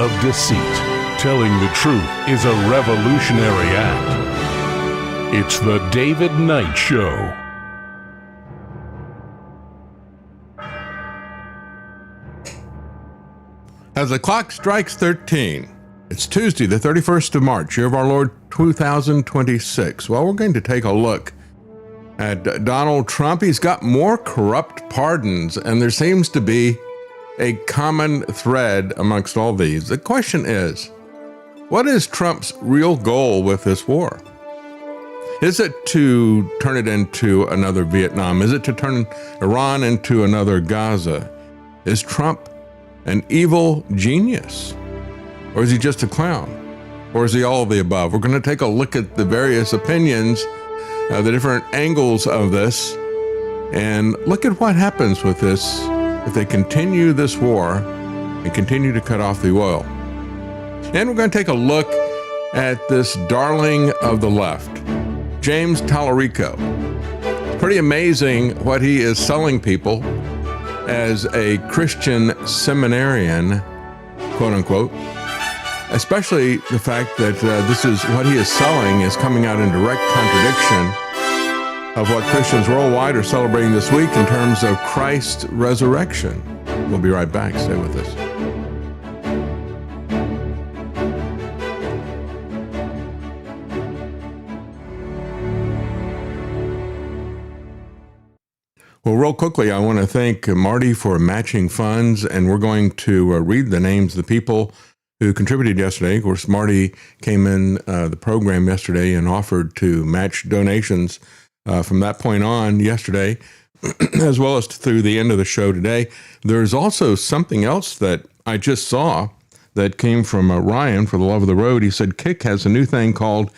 of deceit. Telling the truth is a revolutionary act. It's the David Knight Show. As the clock strikes 13, it's Tuesday, the 31st of March, year of our Lord 2026. Well, we're going to take a look at Donald Trump. He's got more corrupt pardons, and there seems to be a common thread amongst all these. The question is, what is Trump's real goal with this war? Is it to turn it into another Vietnam? Is it to turn Iran into another Gaza? Is Trump an evil genius? Or is he just a clown? Or is he all of the above? We're going to take a look at the various opinions, the different angles of this, and look at what happens with this if they continue this war and continue to cut off the oil. And we're going to take a look at this darling of the left, James Tallarico. It's pretty amazing what he is selling people as a Christian seminarian, quote unquote, especially the fact that this is what he is selling is coming out in direct contradiction of what Christians worldwide are celebrating this week in terms of Christ's resurrection. We'll be right back. Stay with us. Well, real quickly, I want to thank Marty for matching funds, and we're going to read the names of the people who contributed yesterday. Of course, Marty came in the program yesterday and offered to match donations from that point on yesterday, as well as through the end of the show today. There's also something else that I just saw that came from Ryan for the Love of the Road. He said Kick has a new thing called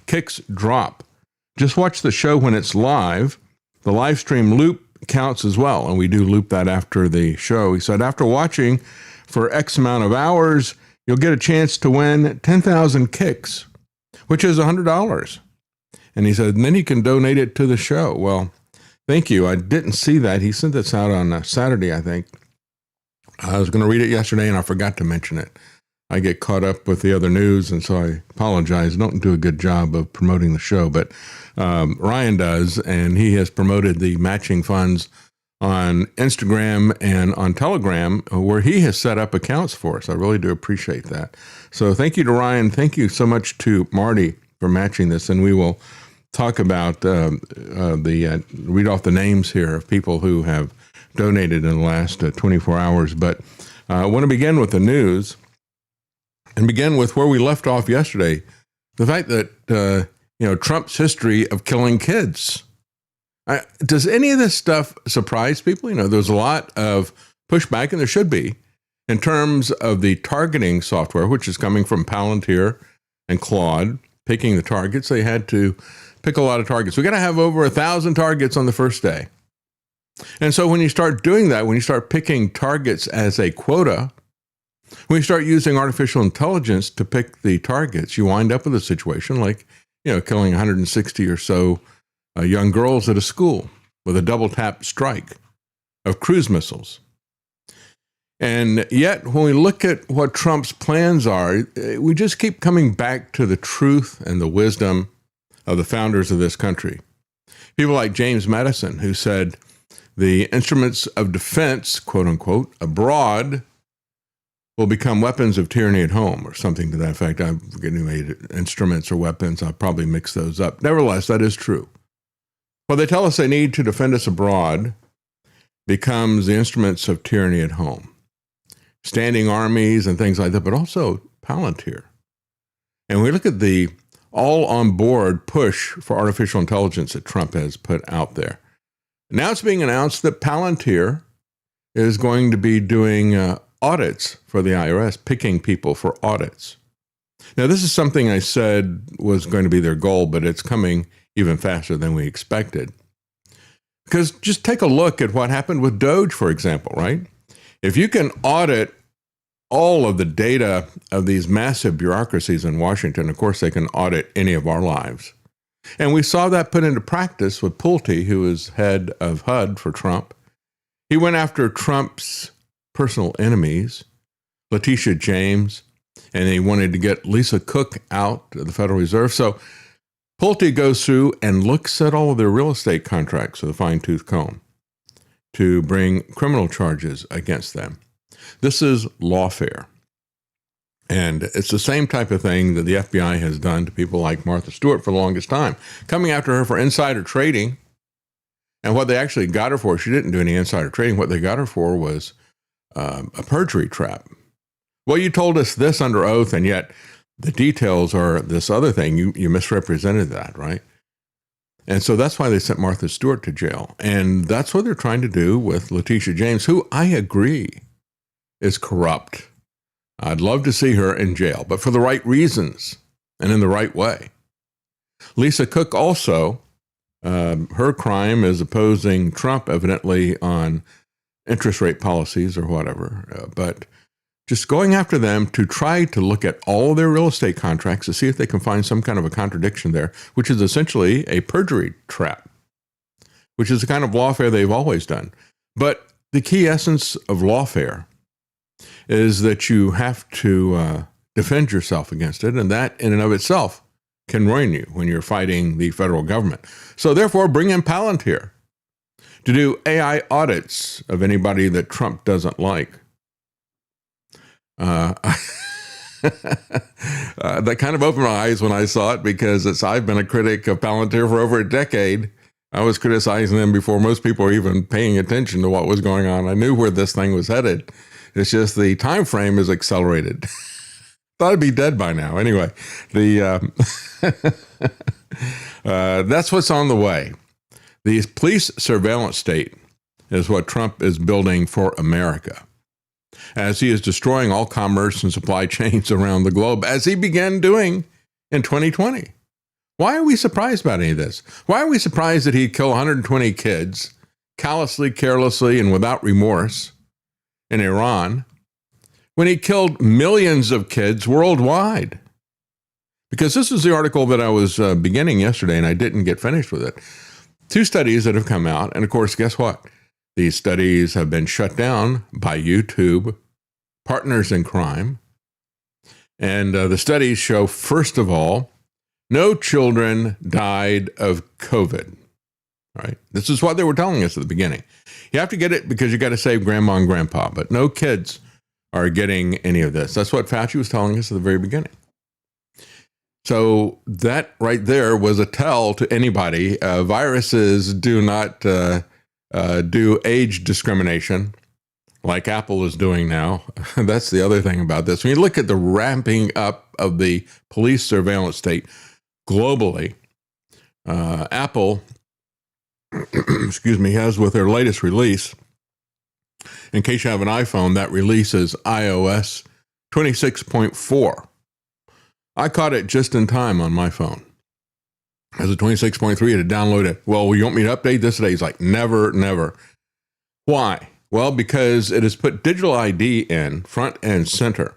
Kick's Drop. Just watch the show when it's live. The live stream loop counts as well, and we do loop that after the show. He said after watching for X amount of hours, you'll get a chance to win 10,000 kicks, which is $100. And he said, and then you can donate it to the show. Well, thank you. I didn't see that. He sent this out on Saturday, I think. I was going to read it yesterday, and I forgot to mention it. I get caught up with the other news, and so I apologize. I don't do a good job of promoting the show, but Ryan does, and he has promoted the matching funds on Instagram and on Telegram, where he has set up accounts for us. I really do appreciate that. So thank you to Ryan. Thank you so much to Marty for matching this. And we will talk about read off the names here of people who have donated in the last 24 hours. But I want to begin with the news and begin with where we left off yesterday. The fact that, Trump's history of killing kids. Does any of this stuff surprise people? There's a lot of pushback, and there should be, in terms of the targeting software, which is coming from Palantir and Claude, picking the targets. They had to pick a lot of targets. We got to have over 1,000 targets on the first day. And so when you start doing that, when you start picking targets as a quota, when you start using artificial intelligence to pick the targets, you wind up with a situation like, killing 160 or so young girls at a school with a double tap strike of cruise missiles. And yet, when we look at what Trump's plans are, we just keep coming back to the truth and the wisdom of the founders of this country. People like James Madison, who said the instruments of defense, quote unquote, abroad will become weapons of tyranny at home, or something to that effect. I'm forgetting instruments or weapons. I'll probably mix those up. Nevertheless, that is true. What they tell us they need to defend us abroad becomes the instruments of tyranny at home. Standing armies and things like that, but also Palantir. And we look at the all-on-board push for artificial intelligence that Trump has put out there. Now it's being announced that Palantir is going to be doing audits for the IRS, picking people for audits. Now, this is something I said was going to be their goal, but it's coming even faster than we expected. Because just take a look at what happened with Doge, for example, right? If you can audit all of the data of these massive bureaucracies in Washington, of course, they can audit any of our lives. And we saw that put into practice with Pulte, who is head of HUD for Trump. He went after Trump's personal enemies, Letitia James, and they wanted to get Lisa Cook out of the Federal Reserve. So Pulte goes through and looks at all of their real estate contracts with a fine-tooth comb to bring criminal charges against them. This is lawfare. And it's the same type of thing that the FBI has done to people like Martha Stewart for the longest time, coming after her for insider trading. And what they actually got her for, she didn't do any insider trading. What they got her for was a perjury trap. Well, you told us this under oath, and yet the details are this other thing. You misrepresented that, right? And so that's why they sent Martha Stewart to jail. And that's what they're trying to do with Letitia James, who I agree is corrupt. I'd love to see her in jail, but for the right reasons and in the right way. Lisa Cook also, her crime is opposing Trump, evidently, on interest rate policies or whatever. But just going after them to try to look at all their real estate contracts to see if they can find some kind of a contradiction there, which is essentially a perjury trap, which is the kind of lawfare they've always done. But the key essence of lawfare is that you have to defend yourself against it, and that in and of itself can ruin you when you're fighting the federal government. So therefore, bring in Palantir to do AI audits of anybody that Trump doesn't like. That kind of opened my eyes when I saw it, because I've been a critic of Palantir for over a decade. I was criticizing them before most people were even paying attention to what was going on. I knew where this thing was headed. It's just the time frame is accelerated. Thought I'd be dead by now. Anyway, that's what's on the way. The police surveillance state is what Trump is building for America, as he is destroying all commerce and supply chains around the globe, as he began doing in 2020. Why are we surprised about any of this? Why are we surprised that he'd kill 120 kids callously, carelessly, and without remorse in Iran when he killed millions of kids worldwide? Because this is the article that I was beginning yesterday, and I didn't get finished with it. 2 studies that have come out, and of course, guess what? These studies have been shut down by YouTube, partners in crime. And the studies show, first of all, no children died of COVID. Right? This is what they were telling us at the beginning. You have to get it because you got to save grandma and grandpa, but no kids are getting any of this. That's what Fauci was telling us at the very beginning. So that right there was a tell to anybody. Viruses do not do age discrimination like Apple is doing now. That's the other thing about this. When you look at the ramping up of the police surveillance state globally, Apple, has with their latest release, in case you have an iPhone, that release is iOS 26.4. I caught it just in time on my phone. As a 26.3 to download it. Well, you want me to update this today? He's like, never, never. Why? Well, because it has put digital ID in front and center.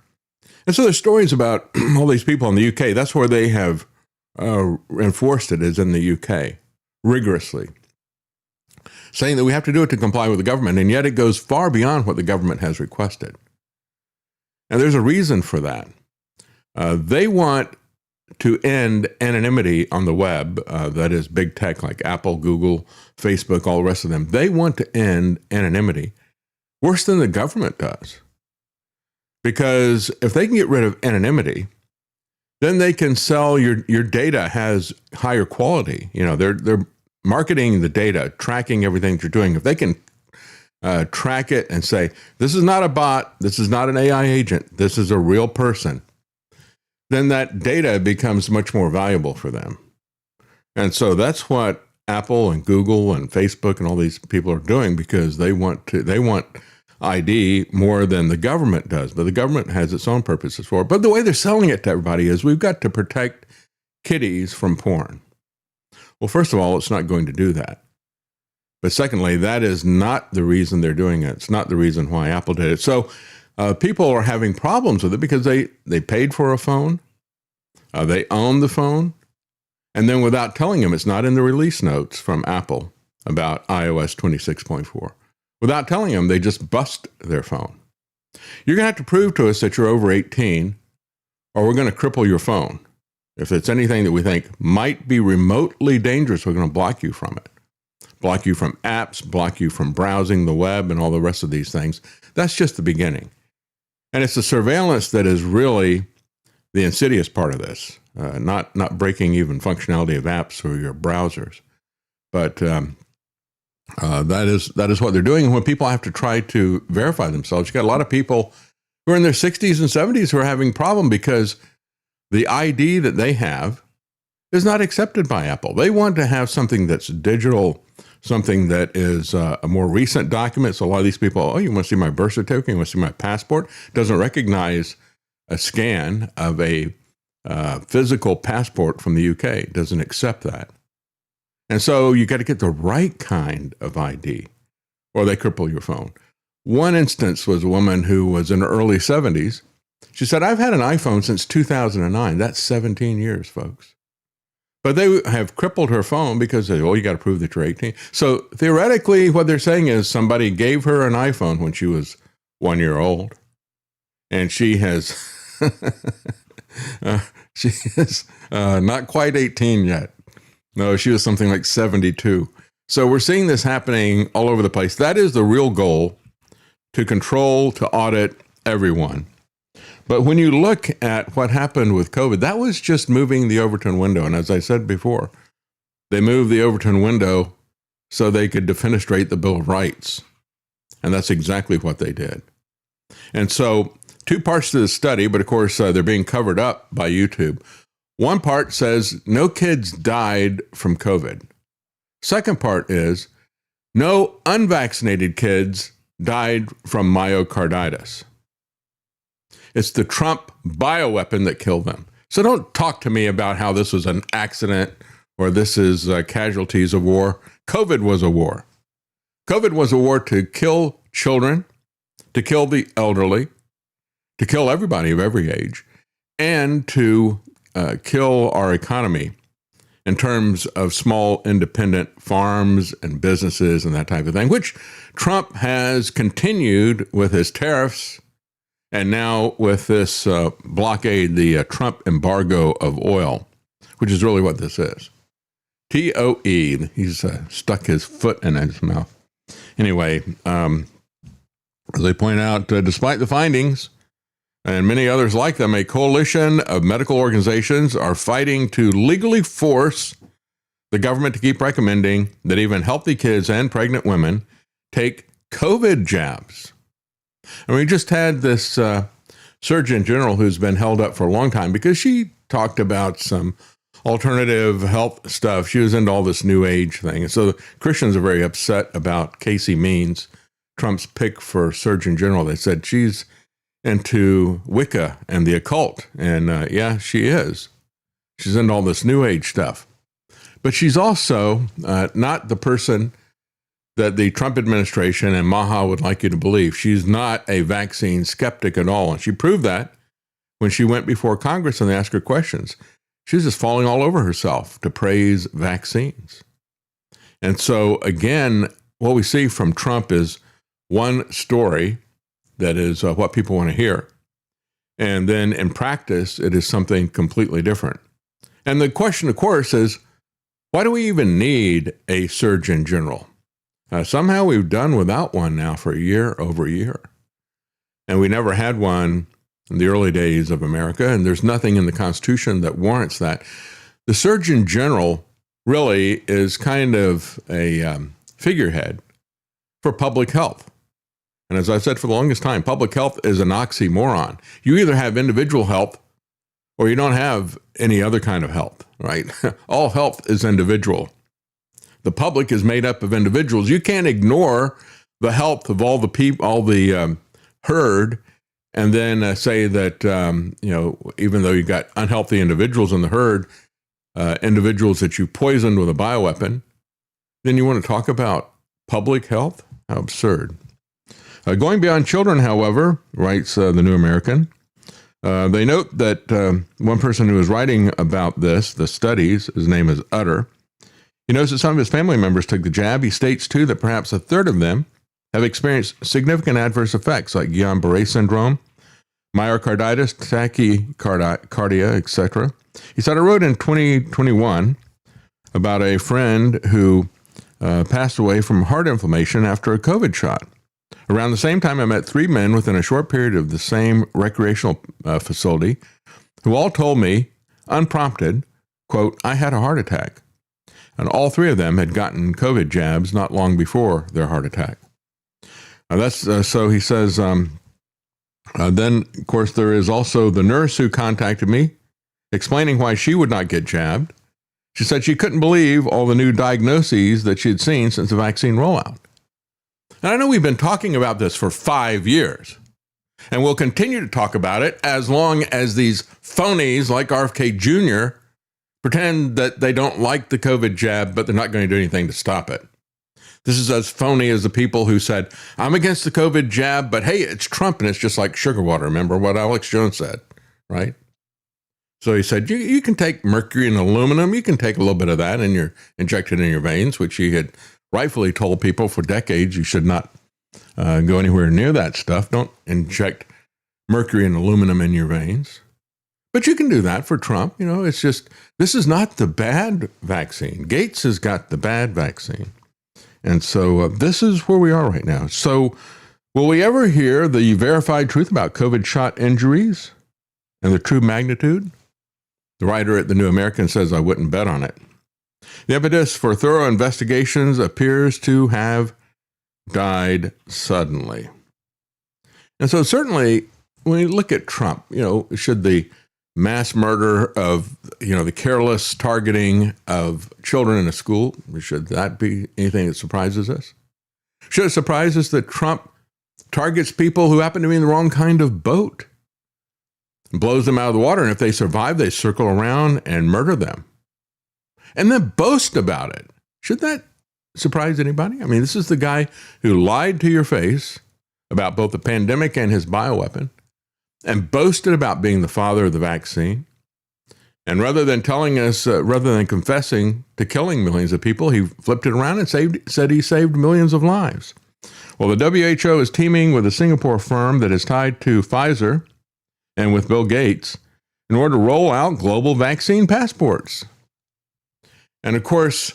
And so there's stories about all these people in the UK. That's where they have enforced it, is in the UK, rigorously, saying that we have to do it to comply with the government. And yet it goes far beyond what the government has requested. And there's a reason for that. They want to end anonymity on the web, that is big tech like Apple, Google, Facebook, all the rest of them. They want to end anonymity worse than the government does. Because if they can get rid of anonymity, then they can sell your data has higher quality. You know, they're marketing the data, tracking everything that you're doing. If they can track it and say, this is not a bot, this is not an AI agent, this is a real person, then that data becomes much more valuable for them. And so that's what Apple and Google and Facebook and all these people are doing, because they want ID more than the government does. But the government has its own purposes for it. But the way they're selling it to everybody is, we've got to protect kiddies from porn. Well, first of all, it's not going to do that. But secondly, that is not the reason they're doing it. It's not the reason why Apple did it. So people are having problems with it because they paid for a phone, they own the phone, and then without telling them, it's not in the release notes from Apple about iOS 26.4. Without telling them, they just bust their phone. You're going to have to prove to us that you're over 18, or we're going to cripple your phone. If it's anything that we think might be remotely dangerous, we're going to block you from it. Block you from apps, block you from browsing the web and all the rest of these things. That's just the beginning. And it's the surveillance that is really the insidious part of this, not breaking even functionality of apps or your browsers. But that is what they're doing. And when people have to try to verify themselves, you got a lot of people who are in their 60s and 70s who are having a problem because the ID that they have is not accepted by Apple. They want to have something that's digital, something that is a more recent document. So a lot of these people, oh, you want to see my birth certificate? You want to see my passport? Doesn't recognize a scan of a physical passport from the UK. Doesn't accept that. And so you got to get the right kind of ID or they cripple your phone. One instance was a woman who was in her early 70s. She said, I've had an iPhone since 2009. That's 17 years, folks. But they have crippled her phone because they, you got to prove that you're 18. So theoretically, what they're saying is somebody gave her an iPhone when she was 1 year old. And she has, she is not quite 18 yet. No, she was something like 72. So we're seeing this happening all over the place. That is the real goal, to control, to audit everyone. But when you look at what happened with COVID, that was just moving the Overton window. And as I said before, they moved the Overton window so they could defenestrate the Bill of Rights. And that's exactly what they did. And so 2 parts to the study, but of course, they're being covered up by YouTube. One part says no kids died from COVID. Second part is no unvaccinated kids died from myocarditis. It's the Trump bioweapon that killed them. So don't talk to me about how this was an accident or this is casualties of war. COVID was a war. COVID was a war to kill children, to kill the elderly, to kill everybody of every age, and to kill our economy in terms of small independent farms and businesses and that type of thing, which Trump has continued with his tariffs and now with this blockade, the Trump embargo of oil, which is really what this is. TOE, he's stuck his foot in his mouth. Anyway, as they point out, despite the findings, and many others like them, a coalition of medical organizations are fighting to legally force the government to keep recommending that even healthy kids and pregnant women take COVID jabs. And we just had this Surgeon General who's been held up for a long time because she talked about some alternative health stuff. She was into all this new age thing. And so the Christians are very upset about Casey Means, Trump's pick for Surgeon General. They said she's into Wicca and the occult. And yeah, she is. She's into all this new age stuff. But she's also not the person that the Trump administration and Maha would like you to believe. She's not a vaccine skeptic at all. And she proved that when she went before Congress and they asked her questions. She was just falling all over herself to praise vaccines. And so, again, what we see from Trump is one story that is what people want to hear. And then in practice, it is something completely different. And the question, of course, is, why do we even need a Surgeon General? Somehow we've done without one now for over a year. And we never had one in the early days of America, and there's nothing in the Constitution that warrants that. The Surgeon General really is kind of a figurehead for public health. And as I said for the longest time, public health is an oxymoron. You either have individual health or you don't have any other kind of health, right? All health is individual. The public is made up of individuals. You can't ignore the health of all the people, all the herd, and then say that, even though you've got unhealthy individuals in the herd, individuals that you poisoned with a bioweapon, then you want to talk about public health? How absurd. Going beyond children, however, writes the New American, they note that one person who is writing about this, the studies, his name is Utter, he knows that some of his family members took the jab. He states, too, that perhaps a third of them have experienced significant adverse effects like Guillain-Barré syndrome, myocarditis, tachycardia, etc. He said, I wrote in 2021 about a friend who passed away from heart inflammation after a COVID shot. Around the same time, I met 3 men within a short period of the same recreational facility who all told me, unprompted, quote, I had a heart attack. And all 3 of them had gotten COVID jabs not long before their heart attack. So he says, then, of course, there is also the nurse who contacted me explaining why she would not get jabbed. She said she couldn't believe all the new diagnoses that she had seen since the vaccine rollout. And I know we've been talking about this for 5 years, and we'll continue to talk about it as long as these phonies like RFK Jr. pretend that they don't like the COVID jab, but they're not going to do anything to stop it. This is as phony as the people who said, I'm against the COVID jab, but hey, it's Trump and it's just like sugar water. Remember what Alex Jones said, right? So he said, you can take mercury and aluminum. You can take a little bit of that and inject it in your veins, which he had rightfully told people for decades you should not go anywhere near that stuff. Don't inject mercury and aluminum in your veins. But you can do that for Trump. You know, it's just, this is not the bad vaccine. Gates has got the bad vaccine. And so this is where we are right now. So will we ever hear the verified truth about COVID shot injuries and the true magnitude? The writer at The New American says, I wouldn't bet on it. The impetus for thorough investigations appears to have died suddenly. And so certainly when you look at Trump, you know, should the mass murder of, you know, the careless targeting of children in a school, should that be anything that surprises us? Should it surprise us that Trump targets people who happen to be in the wrong kind of boat and blows them out of the water? And if they survive, they circle around and murder them and then boast about it. Should that surprise anybody? I mean, this is the guy who lied to your face about both the pandemic and his bioweapon and boasted about being the father of the vaccine. And rather than telling us, rather than confessing to killing millions of people, he flipped it around and said he saved millions of lives. Well, the WHO is teaming with a Singapore firm that is tied to Pfizer and with Bill Gates in order to roll out global vaccine passports. And of course,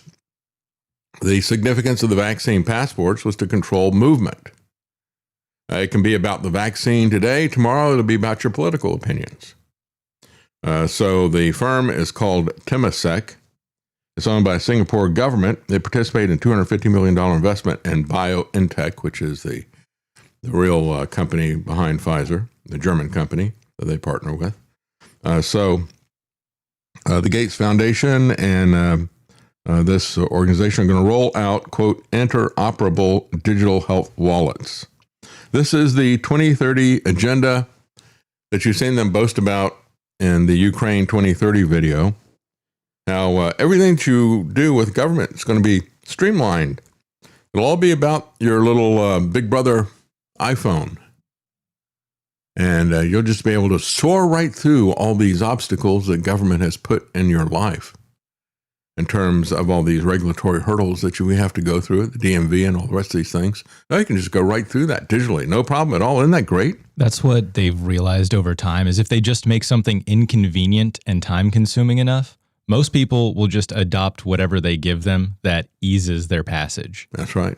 the significance of the vaccine passports was to control movement. It can be about the vaccine today. Tomorrow, it'll be about your political opinions. So the firm is called Temasek. It's owned by the Singapore government. They participate in a $250 million investment in BioNTech, which is the real company behind Pfizer, the German company that they partner with. So the Gates Foundation and this organization are going to roll out, quote, interoperable digital health wallets. This is the 2030 agenda that you've seen them boast about in the Ukraine 2030 video. How everything that you do with government is going to be streamlined. It'll all be about your little Big Brother iPhone. And you'll just be able to soar right through all these obstacles that government has put in your life in terms of all these regulatory hurdles that we have to go through, the DMV and all the rest of these things. Now you can just go right through that digitally. No problem at all. Isn't that great? That's what they've realized over time, is if they just make something inconvenient and time-consuming enough, most people will just adopt whatever they give them that eases their passage. That's right.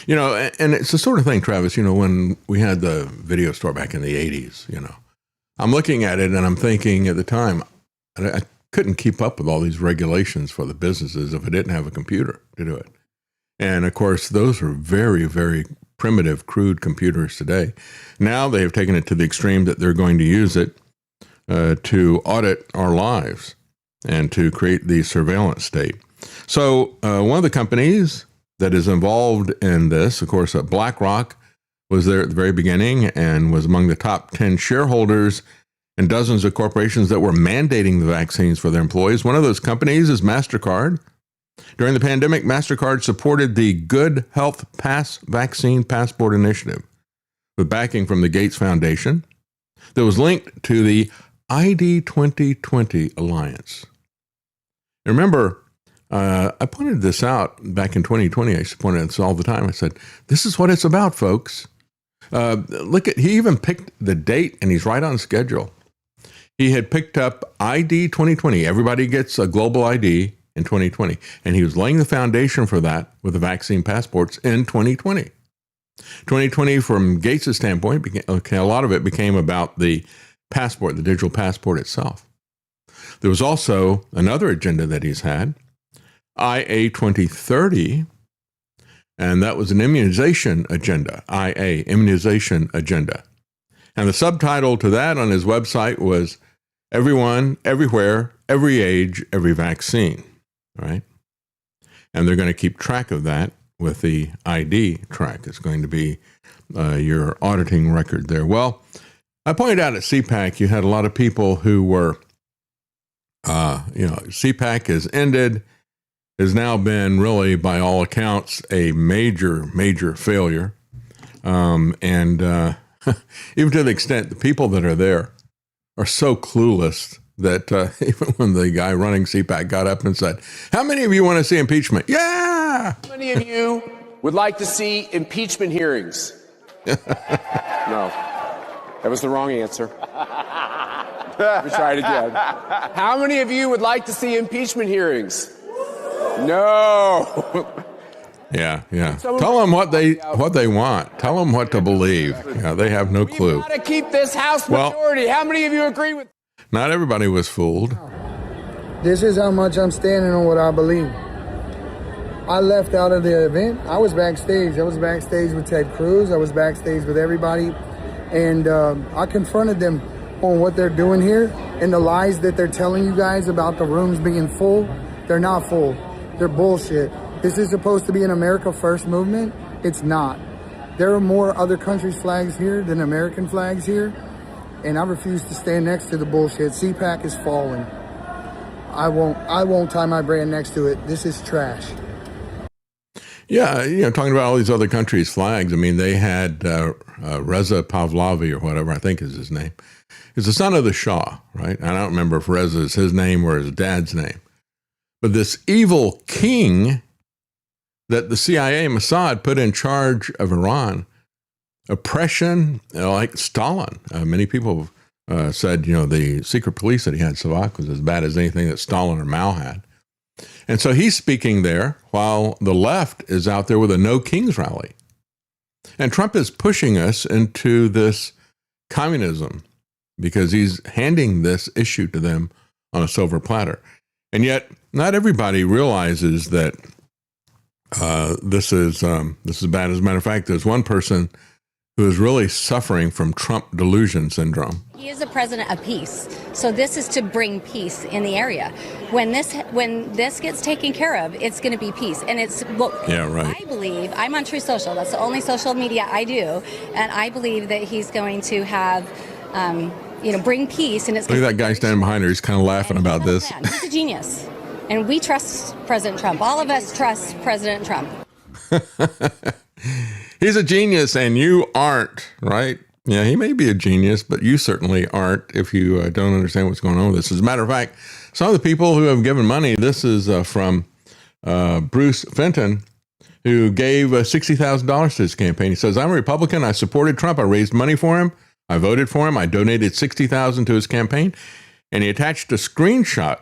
You know, and it's the sort of thing, Travis, you know, when we had the video store back in the 80s, you know, I'm looking at it and I'm thinking at the time, I couldn't keep up with all these regulations for the businesses if I didn't have a computer to do it. And of course, those are very, very primitive, crude computers today. Now they have taken it to the extreme that they're going to use it to audit our lives and to create the surveillance state. So one of the companies that is involved in this, of course, BlackRock was there at the very beginning and was among the top 10 shareholders and dozens of corporations that were mandating the vaccines for their employees. One of those companies is MasterCard. During the pandemic, MasterCard supported the Good Health Pass Vaccine Passport Initiative with backing from the Gates Foundation that was linked to the ID 2020 Alliance. Remember, I pointed this out back in 2020. I used to point it out all the time. I said, this is what it's about, folks. He even picked the date, and he's right on schedule. He had picked up ID 2020. Everybody gets a global ID in 2020. And he was laying the foundation for that with the vaccine passports in 2020. 2020, from Gates' standpoint, a lot of it became about the passport, the digital passport itself. There was also another agenda that he's had, IA 2030, and that was an immunization agenda, IA, immunization agenda. And the subtitle to that on his website was Everyone, Everywhere, Every Age, Every Vaccine, right? And they're going to keep track of that with the ID track. It's going to be your auditing record there. Well, I pointed out at CPAC, you had a lot of people who were, CPAC has ended, has now been really, by all accounts, a major, major failure. And even to the extent the people that are there are so clueless that even when the guy running CPAC got up and said, how many of you want to see impeachment? Yeah! How many of you would like to see impeachment hearings? No. That was the wrong answer. Let me try it again. How many of you would like to see impeachment hearings? No. Yeah. Tell them what they want. Tell them what to believe. Yeah, they have no clue. We've got to keep this House majority. How many of you agree with? Not everybody was fooled. This is how much I'm standing on what I believe. I left out of the event. I was backstage. I was backstage with Ted Cruz. I was backstage with everybody. And I confronted them on what they're doing here and the lies that they're telling you guys about the rooms being full. They're not full. They're bullshit. This is supposed to be an America First movement. It's not. There are more other countries' flags here than American flags here. And I refuse to stand next to the bullshit. CPAC is falling. I won't tie my brand next to it. This is trash. Yeah, talking about all these other countries' flags. I mean, they had Reza Pahlavi, or whatever I think is his name. He's the son of the Shah, right? I don't remember if Reza is his name or his dad's name. But this evil king that the CIA, Mossad, put in charge of Iran, oppression, like Stalin. Many people said, the secret police that he had, Savak, was as bad as anything that Stalin or Mao had. And so he's speaking there while the left is out there with a No Kings rally. And Trump is pushing us into this communism because he's handing this issue to them on a silver platter. And yet, not everybody realizes that this is bad. As a matter of fact, there's one person who is really suffering from Trump delusion syndrome. He is a president of peace. So this is to bring peace in the area. When this gets taken care of, it's going to be peace. And it's I believe, I'm on True Social. That's the only social media I do. And I believe that he's going to have, bring peace. And it's Look at that guy standing behind her. He's kind of laughing about this. He's a genius. And we trust President Trump. All of us trust President Trump. He's a genius and you aren't, right? Yeah, he may be a genius, but you certainly aren't if you don't understand what's going on with this. As a matter of fact, some of the people who have given money, this is from Bruce Fenton, who gave $60,000 to his campaign. He says, I'm a Republican. I supported Trump. I raised money for him. I voted for him. I donated $60,000 to his campaign. And he attached a screenshot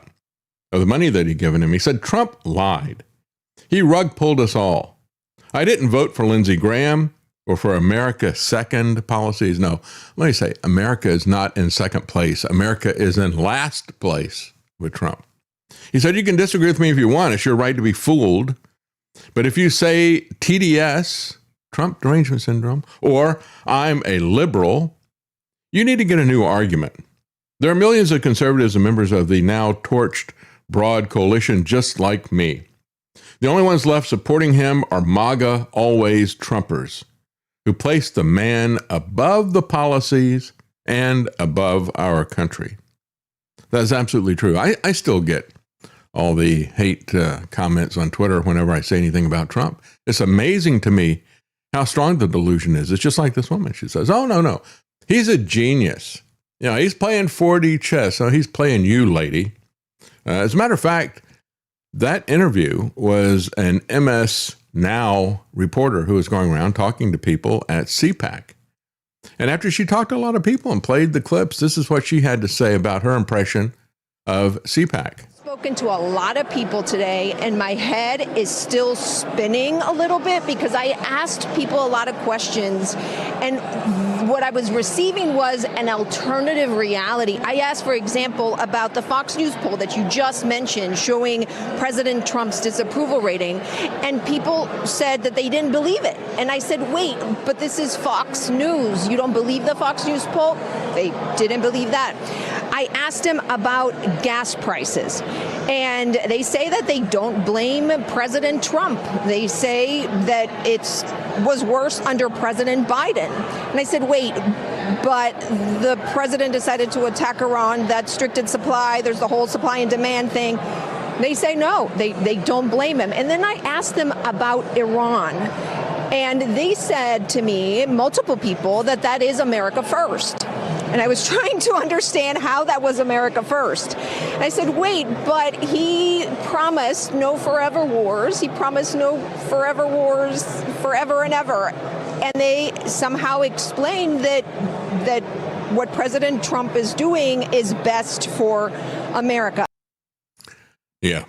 of the money that he'd given him. He said, Trump lied. He rug pulled us all. I didn't vote for Lindsey Graham or for America Second policies. No, let me say, America is not in second place. America is in last place with Trump. He said, you can disagree with me if you want. It's your right to be fooled. But if you say TDS, Trump derangement syndrome, or I'm a liberal, you need to get a new argument. There are millions of conservatives and members of the now torched broad coalition just like me. The only ones left supporting him are MAGA always Trumpers, who place the man above the policies and above our country. That's absolutely true. I still get all the hate comments on Twitter whenever I say anything about Trump. It's amazing to me how strong the delusion is. It's just like this woman. She says, oh, no. He's a genius. He's playing 4D chess. So he's playing you, lady. As a matter of fact, that interview was an MS Now reporter who was going around talking to people at CPAC. And after she talked to a lot of people and played the clips, this is what she had to say about her impression of CPAC. Spoken to a lot of people today, and my head is still spinning a little bit because I asked people a lot of questions, and what I was receiving was an alternative reality. I asked, for example, about the Fox News poll that you just mentioned showing President Trump's disapproval rating, and people said that they didn't believe it. And I said, wait, but this is Fox News. You don't believe the Fox News poll? They didn't believe that. I asked him about gas prices, and they say that they don't blame President Trump. They say that it was worse under President Biden. And I said, wait, but the president decided to attack Iran, that restricted supply, there's the whole supply and demand thing. They say no, they don't blame him. And then I asked them about Iran. And they said to me, multiple people, that that is America first. And I was trying to understand how that was America first. And I said, wait, but he promised no forever wars. He promised no forever wars forever and ever. And they somehow explained that what President Trump is doing is best for America. Yeah.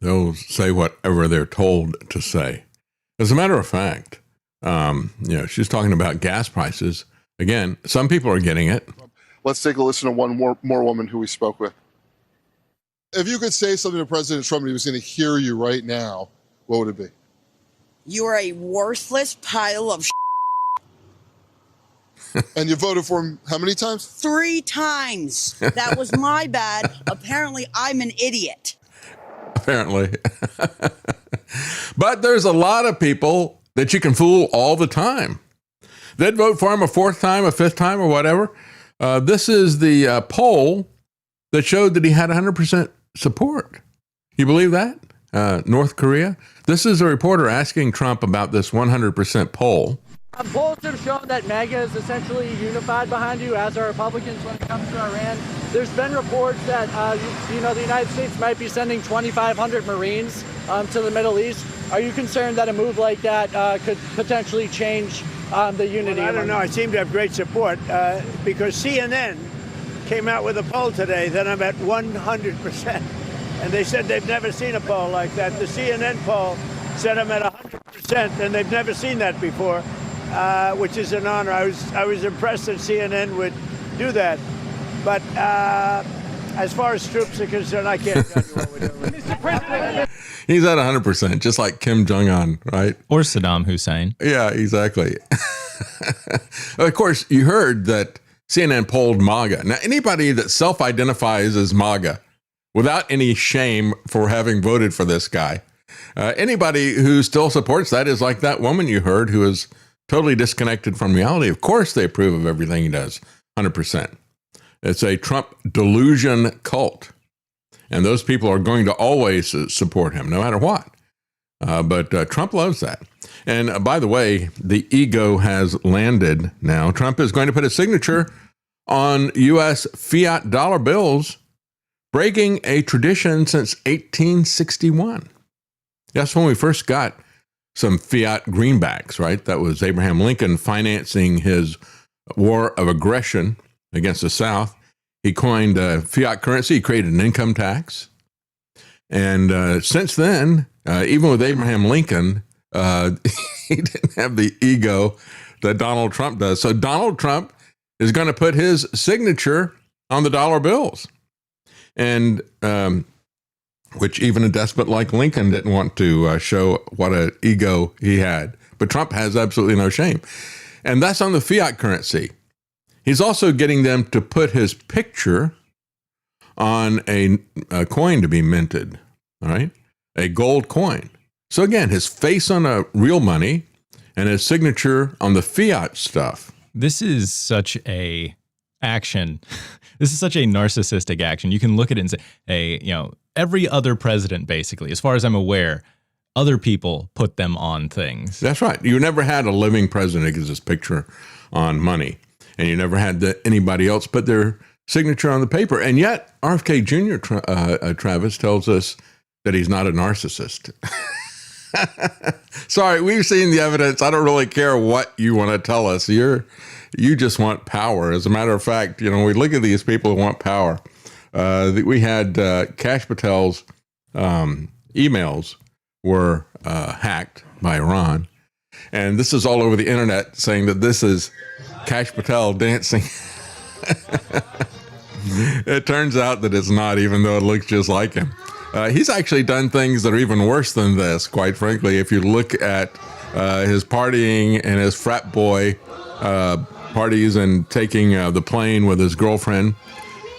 They'll say whatever they're told to say. As a matter of fact, she's talking about gas prices. Again, some people are getting it. Let's take a listen to one more woman who we spoke with. If you could say something to President Trump and he was going to hear you right now, what would it be? You are a worthless pile of And you voted for him how many times? 3 times. That was my bad. Apparently, I'm an idiot. Apparently. But there's a lot of people that you can fool all the time. They'd vote for him a 4th time, a 5th time, or whatever. This is the poll that showed that he had 100% support. You believe that? North Korea? This is a reporter asking Trump about this 100% poll. Polls have shown that MAGA is essentially unified behind you, as are Republicans when it comes to Iran. There's been reports that, the United States might be sending 2,500 Marines to the Middle East. Are you concerned that a move like that could potentially change the unity? Well, I don't know. I seem to have great support because CNN came out with a poll today that I'm at 100%. And they said they've never seen a poll like that. The CNN poll said I'm at 100%, and they've never seen that before, which is an honor. I was impressed that CNN would do that. But as far as troops are concerned, I can't tell you what we're doing. Mr. President. He's at 100%, just like Kim Jong-un, right? Or Saddam Hussein. Yeah, exactly. Of course, you heard that CNN polled MAGA. Now, anybody that self-identifies as MAGA without any shame for having voted for this guy, anybody who still supports that is like that woman you heard who is totally disconnected from reality. Of course, they approve of everything he does, 100%. It's a Trump delusion cult. And those people are going to always support him, no matter what. But Trump loves that. And by the way, the ego has landed now. Trump is going to put a signature on U.S. fiat dollar bills, breaking a tradition since 1861. That's when we first got some fiat greenbacks, right? That was Abraham Lincoln financing his war of aggression against the South. He coined fiat currency. He created an income tax. And since then, even with Abraham Lincoln, he didn't have the ego that Donald Trump does. So Donald Trump is going to put his signature on the dollar bills. And which even a despot like Lincoln didn't want to show what an ego he had. But Trump has absolutely no shame. And that's on the fiat currency. He's also getting them to put his picture on a coin to be minted, all right? A gold coin. So again, his face on a real money and his signature on the fiat stuff. This is such a action. This is such a narcissistic action. You can look at it and say, every other president, basically, as far as I'm aware, other people put them on things. That's right. You never had a living president that gets his picture on money. And you never had anybody else put their signature on the paper. And yet, RFK Jr., Travis, tells us that he's not a narcissist. Sorry, we've seen the evidence. I don't really care what you want to tell us. You just want power. As a matter of fact, we look at these people who want power. We had Kash Patel's emails were hacked by Iran. And this is all over the internet saying that this is Kash Patel dancing. It turns out that it's not, even though it looks just like him. He's actually done things that are even worse than this, quite frankly. If you look at his partying and his frat boy parties and taking the plane with his girlfriend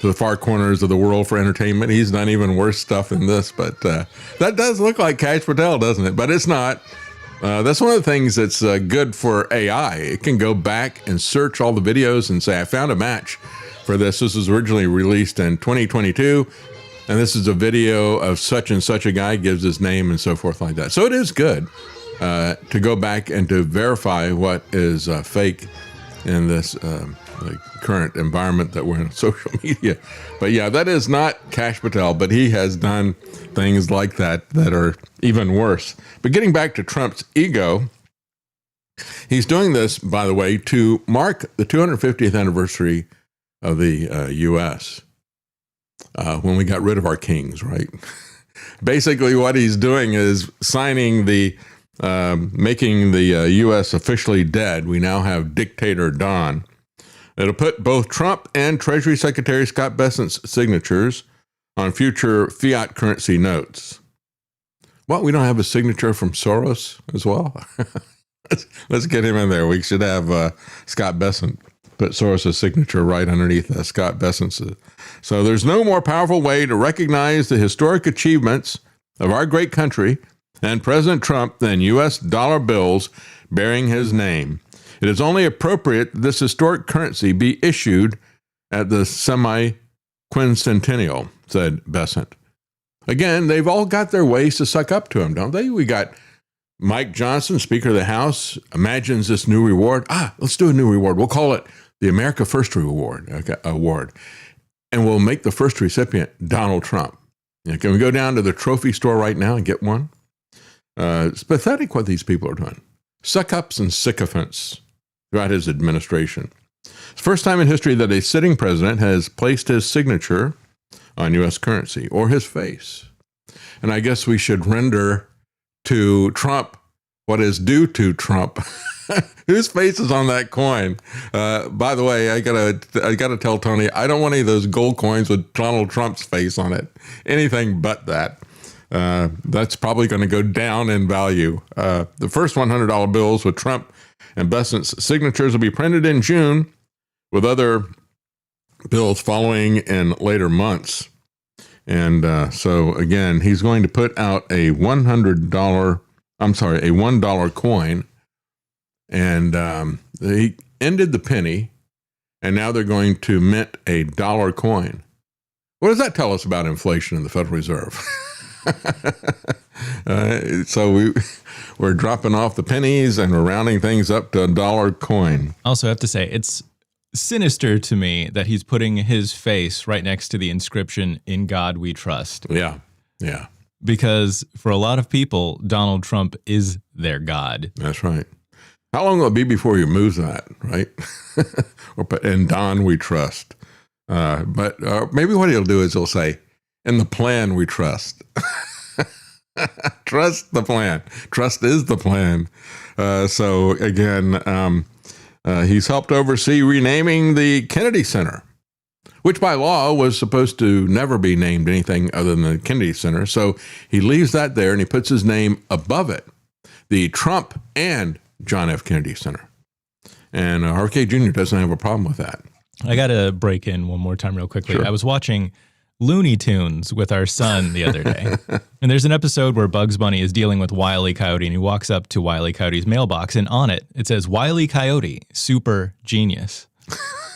to the far corners of the world for entertainment, he's done even worse stuff than this. But that does look like Kash Patel, doesn't it? But it's not. That's one of the things that's good for AI. It can go back and search all the videos and say, I found a match for this. This was originally released in 2022, and this is a video of such and such a guy, gives his name and so forth like that. So it is good to go back and to verify what is fake in this current environment that we're in, social media. But yeah, that is not Kash Patel, but he has done things like that are even worse. But getting back to Trump's ego, he's doing this, by the way, to mark the 250th anniversary of the U.S. When we got rid of our kings, right? Basically, what he's doing is signing making the U.S. officially dead. We now have Dictator Don. It'll put both Trump and Treasury Secretary Scott Bessent's signatures on future fiat currency notes. Well, we don't have a signature from Soros as well. Let's get him in there. We should have Scott Bessent put Soros' signature right underneath Scott Bessent's. So there's no more powerful way to recognize the historic achievements of our great country and President Trump than U.S. dollar bills bearing his name. It is only appropriate that this historic currency be issued at the semi-quincentennial, said Bessent. Again, they've all got their ways to suck up to him, don't they? We got Mike Johnson, Speaker of the House, imagines this new reward. Let's do a new reward. We'll call it the America First Award. And we'll make the first recipient Donald Trump. Can we go down to the trophy store right now and get one? It's pathetic what these people are doing. Suck-ups and sycophants throughout his administration. It's the first time in history that a sitting president has placed his signature on U.S. currency or his face. And I guess we should render to Trump what is due to Trump. Whose face is on that coin? By the way, I gotta tell Tony, I don't want any of those gold coins with Donald Trump's face on it. Anything but that. That's probably going to go down in value. The first $100 bills with Trump and Bessent's signatures will be printed in June, with other bills following in later months. And so again, he's going to put out a $1 coin, and he ended the penny, and now they're going to mint a dollar coin. What does that tell us about inflation in the Federal Reserve? So we're dropping off the pennies and we're rounding things up to a dollar coin. Also, I have to say, it's sinister to me that he's putting his face right next to the inscription, "In God We Trust." Yeah. Because for a lot of people, Donald Trump is their God. That's right. How long will it be before he moves that, right? "In Don We Trust." But maybe what he'll do is he'll say, "In the plan we trust." Trust the plan. Trust is the plan. So again, he's helped oversee renaming the Kennedy Center, which by law was supposed to never be named anything other than the Kennedy Center. So he leaves that there and he puts his name above it, the Trump and John F. Kennedy Center. And RFK Jr. doesn't have a problem with that. I got to break in one more time real quickly. Sure. I was watching Looney Tunes with our son the other day. And there's an episode where Bugs Bunny is dealing with Wile E. Coyote, and he walks up to Wile E. Coyote's mailbox, and on it says, "Wile E. Coyote, super genius."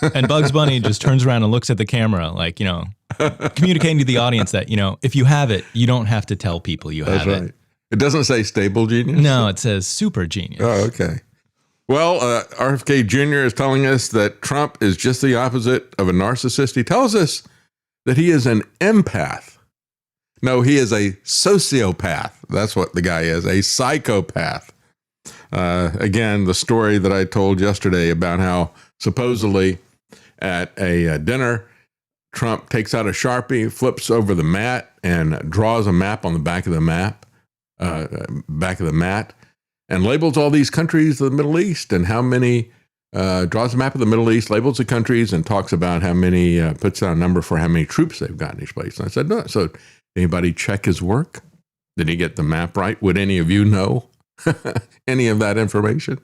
And Bugs Bunny just turns around and looks at the camera like, communicating to the audience that, if you have it, you don't have to tell people you have it. It doesn't say stable genius? No, it says super genius. Oh, okay. Well, RFK Jr. is telling us that Trump is just the opposite of a narcissist. He tells us that he is an empath. No, he is a sociopath. That's what the guy is, a psychopath. Again, the story that I told yesterday about how supposedly at a dinner, Trump takes out a Sharpie, flips over the mat, and draws a map on the back of the mat, and labels all these countries of the Middle East and how many, draws a map of the Middle East, labels the countries, and talks about how many, puts out a number for how many troops they've got in each place. And I said, no. So anybody check his work? Did he get the map right? Would any of you know any of that information?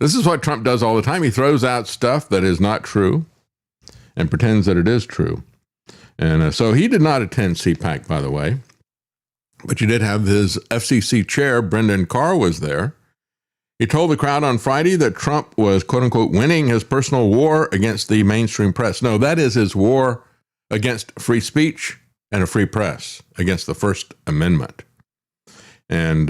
This is what Trump does all the time. He throws out stuff that is not true and pretends that it is true. And so he did not attend CPAC, by the way, but you did have his FCC chair, Brendan Carr, was there. He told the crowd on Friday that Trump was, quote unquote, winning his personal war against the mainstream press. No, that is his war against free speech and a free press, against the First Amendment. And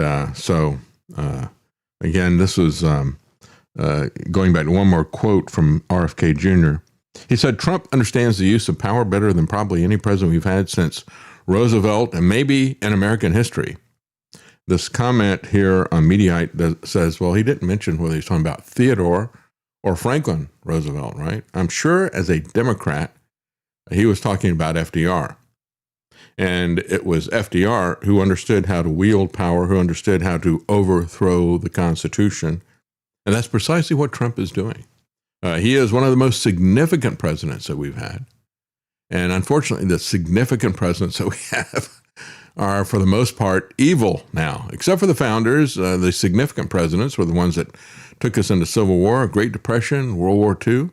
again, this was going back to one more quote from RFK Jr. He said, Trump understands the use of power better than probably any president we've had since Roosevelt and maybe in American history. This comment here on Mediaite says, well, he didn't mention whether he's talking about Theodore or Franklin Roosevelt, right? I'm sure as a Democrat, he was talking about FDR. And it was FDR who understood how to wield power, who understood how to overthrow the Constitution. And that's precisely what Trump is doing. He is one of the most significant presidents that we've had. And unfortunately, the significant presidents that we have are, for the most part, evil now, except for the founders. The significant presidents were the ones that took us into Civil War, Great Depression, World War II,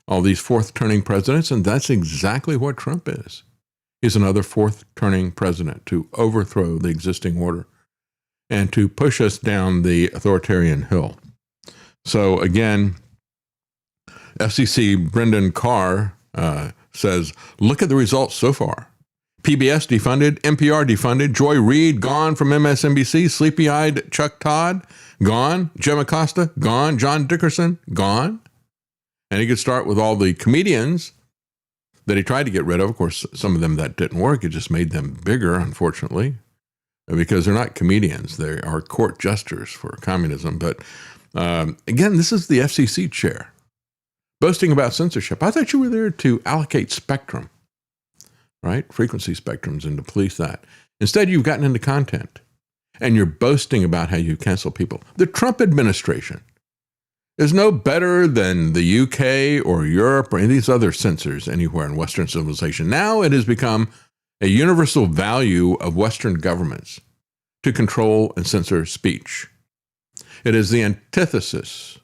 all these fourth-turning presidents. And that's exactly what Trump is. He's another fourth-turning president to overthrow the existing order and to push us down the authoritarian hill. So again, FCC Brendan Carr says, look at the results so far. PBS defunded, NPR defunded, Joy Reid gone from MSNBC, sleepy-eyed Chuck Todd gone, Jim Acosta gone, John Dickerson gone. And he could start with all the comedians that he tried to get rid of. Of course, some of them that didn't work. It just made them bigger, unfortunately, because they're not comedians. They are court jesters for communism. But again, this is the FCC chair boasting about censorship. I thought you were there to allocate spectrum, right? Frequency spectrums, and to police that. Instead, you've gotten into content and you're boasting about how you cancel people. The Trump administration is no better than the UK or Europe or any of these other censors anywhere in Western civilization. Now it has become a universal value of Western governments to control and censor speech. It is the antithesis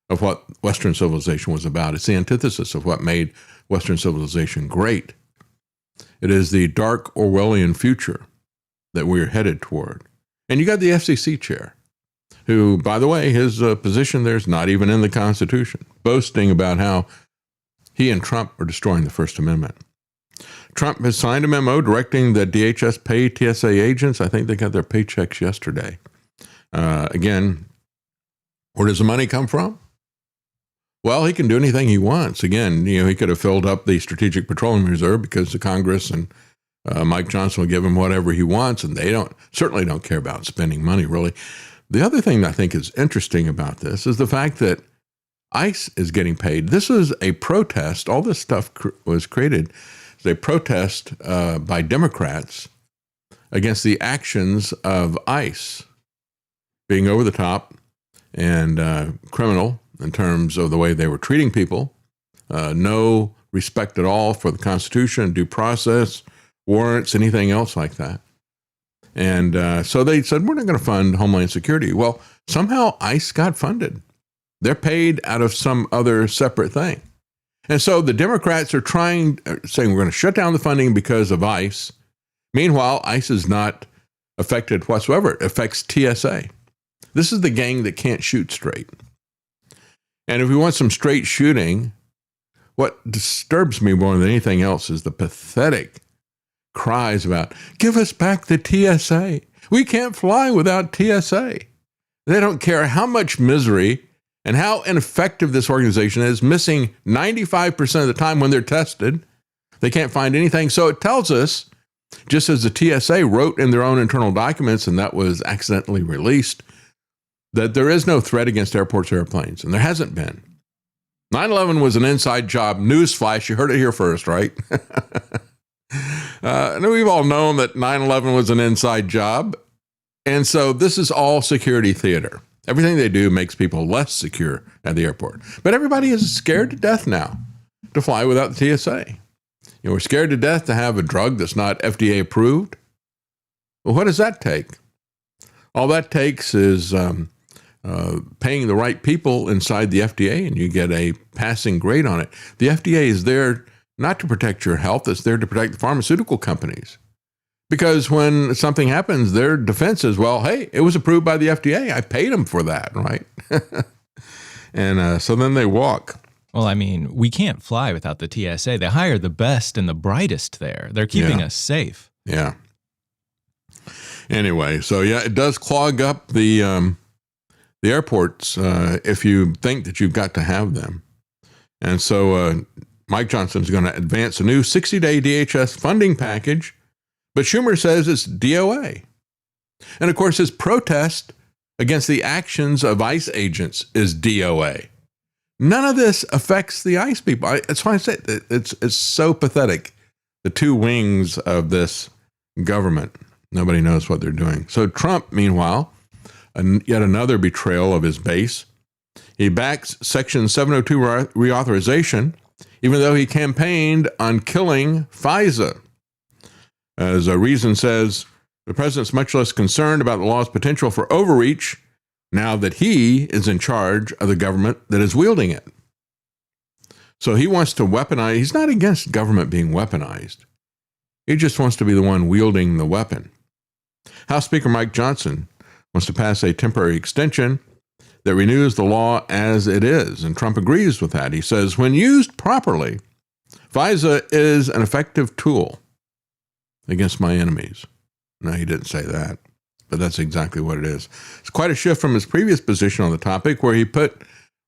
of what Western civilization was about. It's the antithesis of what made Western civilization great. It is the dark Orwellian future that we're headed toward. And you got the FCC chair, who, by the way, his position there is not even in the Constitution, boasting about how he and Trump are destroying the First Amendment. Trump has signed a memo directing the DHS pay TSA agents. I think they got their paychecks yesterday. Again, where does the money come from? Well, he can do anything he wants. Again, he could have filled up the Strategic Petroleum Reserve because the Congress and Mike Johnson will give him whatever he wants, and they certainly don't care about spending money, really. The other thing that I think is interesting about this is the fact that ICE is getting paid. This is a protest. All this stuff was created as a protest by Democrats against the actions of ICE being over the top and criminal in terms of the way they were treating people. No respect at all for the Constitution, due process, warrants, anything else like that. And so they said, we're not going to fund Homeland Security. Well, somehow ICE got funded. They're paid out of some other separate thing. And so the Democrats are saying we're going to shut down the funding because of ICE. Meanwhile, ICE is not affected whatsoever. It affects TSA. This is the gang that can't shoot straight. And if we want some straight shooting, what disturbs me more than anything else is the pathetic cries about, give us back the TSA. We can't fly without TSA. They don't care how much misery and how ineffective this organization is, missing 95% of the time when they're tested. They can't find anything. So it tells us Just as the TSA wrote in their own internal documents, and that was accidentally released, that there is no threat against airports or airplanes, and there hasn't been. 9/11 was an inside job. Newsflash, you heard it here first, right? And we've all known that 9/11 was an inside job. And so this is all security theater. Everything they do makes people less secure at the airport. But everybody is scared to death now to fly without the TSA. We're scared to death to have a drug that's not FDA approved. Well, what does that take? All that takes is paying the right people inside the FDA, and you get a passing grade on it. The FDA is there not to protect your health. It's there to protect the pharmaceutical companies. Because when something happens, their defense is, well, hey, it was approved by the FDA. I paid them for that, right? And so then they walk. Well, I mean, we can't fly without the TSA. They hire the best and the brightest there. They're keeping us safe. Yeah. Anyway, so yeah, it does clog up the airports if you think that you've got to have them. And so Mike Johnson is going to advance a new 60-day DHS funding package, but Schumer says it's DOA. And of course, his protest against the actions of ICE agents is DOA. None of this affects the ICE people. That's why I say it's so pathetic. The two wings of this government. Nobody knows what they're doing. So Trump, meanwhile, yet another betrayal of his base. He backs Section 702 reauthorization, even though he campaigned on killing Pfizer. As a Reason says, the president's much less concerned about the law's potential for overreach now that he is in charge of the government that is wielding it. So he wants to weaponize. He's not against government being weaponized. He just wants to be the one wielding the weapon. House Speaker Mike Johnson wants to pass a temporary extension that renews the law as it is, and Trump agrees with that. He says, when used properly, Pfizer is an effective tool against my enemies. No, he didn't say that, but that's exactly what it is. It's quite a shift from his previous position on the topic, where he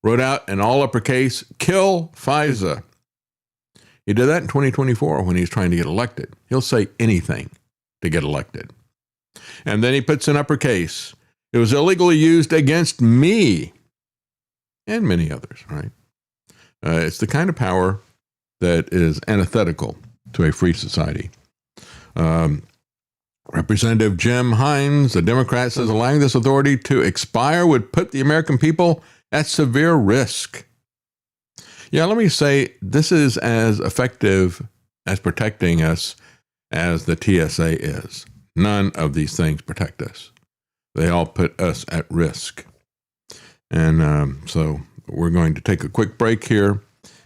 wrote out in all uppercase, kill Pfizer. He did that in 2024 when he's trying to get elected. He'll say anything to get elected. And then he puts in uppercase, it was illegally used against me and many others, right? It's the kind of power that is antithetical to a free society. Representative Jim Hines, a Democrat, says allowing this authority to expire would put the American people at severe risk. Yeah, let me say, this is as effective as protecting us as the TSA is. None of these things protect us. They all put us at risk. And so we're going to take a quick break here.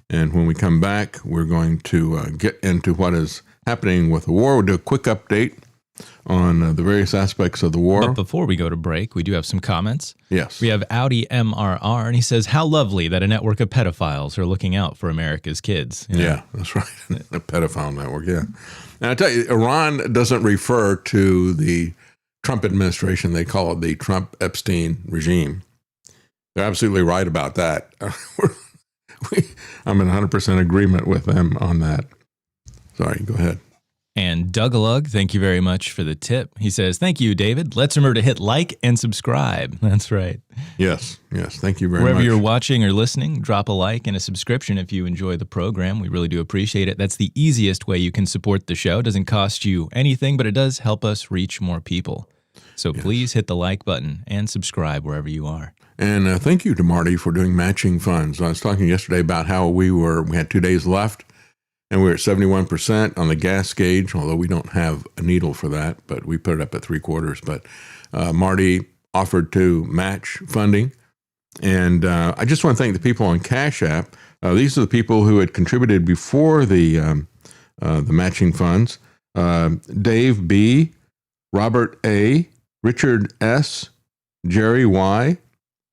And when we come back, we're going to get into what is happening with the war. We'll do a quick update on the various aspects of the war. But before we go to break, we do have some comments. Yes. We have Audi MRR, and he says, how lovely that a network of pedophiles are looking out for America's kids. You know? Yeah, that's right. A pedophile network, yeah. And I tell you, Iran doesn't refer to the Trump administration. They call it the Trump-Epstein regime. They're absolutely right about that. I'm in 100% agreement with them on that. Sorry, go ahead. And Dougalug, thank you very much for the tip. He says, thank you, David. Let's remember to hit like and subscribe. That's right. Yes. Thank you very much. Wherever you're watching or listening, drop a like and a subscription if you enjoy the program. We really do appreciate it. That's the easiest way you can support the show. It doesn't cost you anything, but it does help us reach more people. So please hit the like button and subscribe wherever you are. And thank you to Marty for doing matching funds. I was talking yesterday about how we had 2 days left. And we're at 71% on the gas gauge, although we don't have a needle for that, but we put it up at 3/4. But Marty offered to match funding. And I just want to thank the people on Cash App. These are the people who had contributed before the matching funds. Dave B., Robert A., Richard S., Jerry Y.,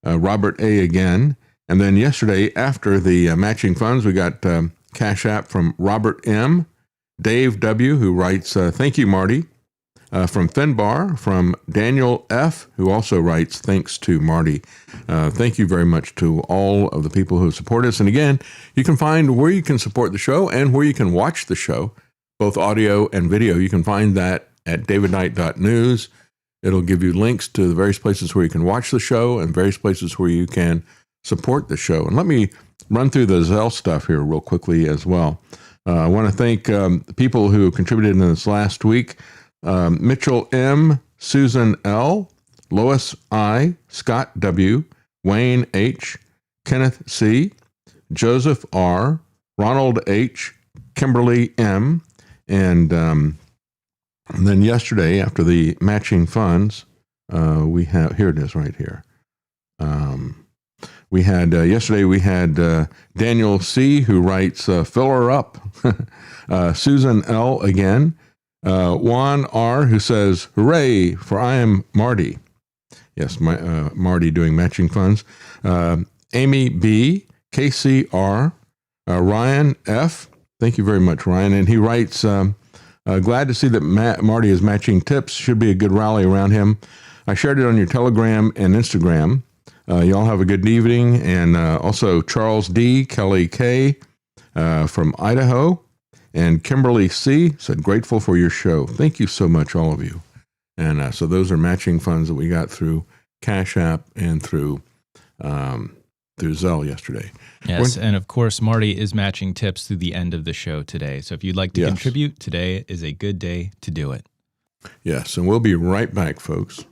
Robert A. again. And then yesterday, after the matching funds, we got Cash App from Robert M., Dave W., who writes, thank you, Marty, from Finbar, from Daniel F., who also writes, thanks to Marty. Thank you very much to all of the people who support us. And again, you can find where you can support the show and where you can watch the show both audio and video. You can find that at davidknight.news. It'll give you links to the various places where you can watch the show and various places where you can support the show. And let me run through the Zelle stuff here real quickly as well. I want to thank the people who contributed in this last week. Mitchell M., Susan L., Lois I., Scott W., Wayne H., Kenneth C., Joseph R., Ronald H., Kimberly M., and then yesterday, after the matching funds, we have, here it is right here. We had, yesterday we had Daniel C., who writes, fill her up. Susan L. again. Juan R., who says, hooray, for I am Marty. Yes, Marty doing matching funds. Amy B., KCR, Ryan F., thank you very much, Ryan. And he writes, glad to see that Marty is matching tips. Should be a good rally around him. I shared it on your Telegram and Instagram. Y'all have a good evening. And also Charles D., Kelly K. From Idaho, and Kimberly C. said, grateful for your show. Thank you so much, all of you. And so those are matching funds that we got through Cash App and through Zelle yesterday. Yes, and of course, Marty is matching tips through the end of the show today. So if you'd like to contribute, today is a good day to do it. Yes, and we'll be right back, folks.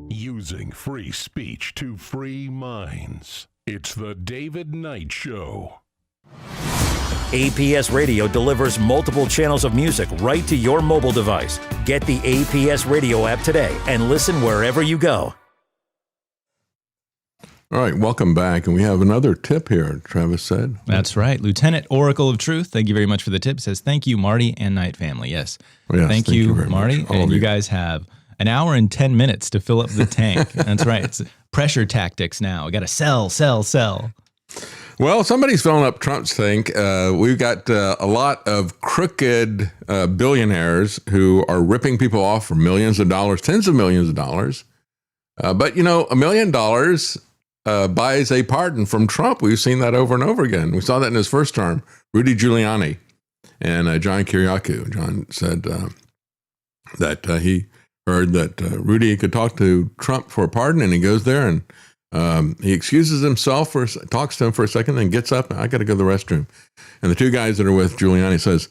Using free speech to free minds. It's the David Knight Show. APS Radio delivers multiple channels of music right to your mobile device. Get the APS Radio app today and listen wherever you go. All right, welcome back. And we have another tip here, Travis said. That's right. Lieutenant Oracle of Truth, thank you very much for the tip. Says, thank you, Marty and Knight family. Yes. Thank you very Marty. Much. And you guys have an hour and 10 minutes to fill up the tank. That's right. It's pressure tactics now. We got to sell. Well, somebody's filling up Trump's tank. We've got a lot of crooked billionaires who are ripping people off for millions of dollars, tens of millions of dollars. But, you know, $1 million buys a pardon from Trump. We've seen that over and over again. We saw that in his first term. Rudy Giuliani and John Kiriakou. John said that he heard that Rudy could talk to Trump for a pardon, and he goes there and he excuses himself, talks to him for a second, and gets up. I got to go to the restroom. And the two guys that are with Giuliani says,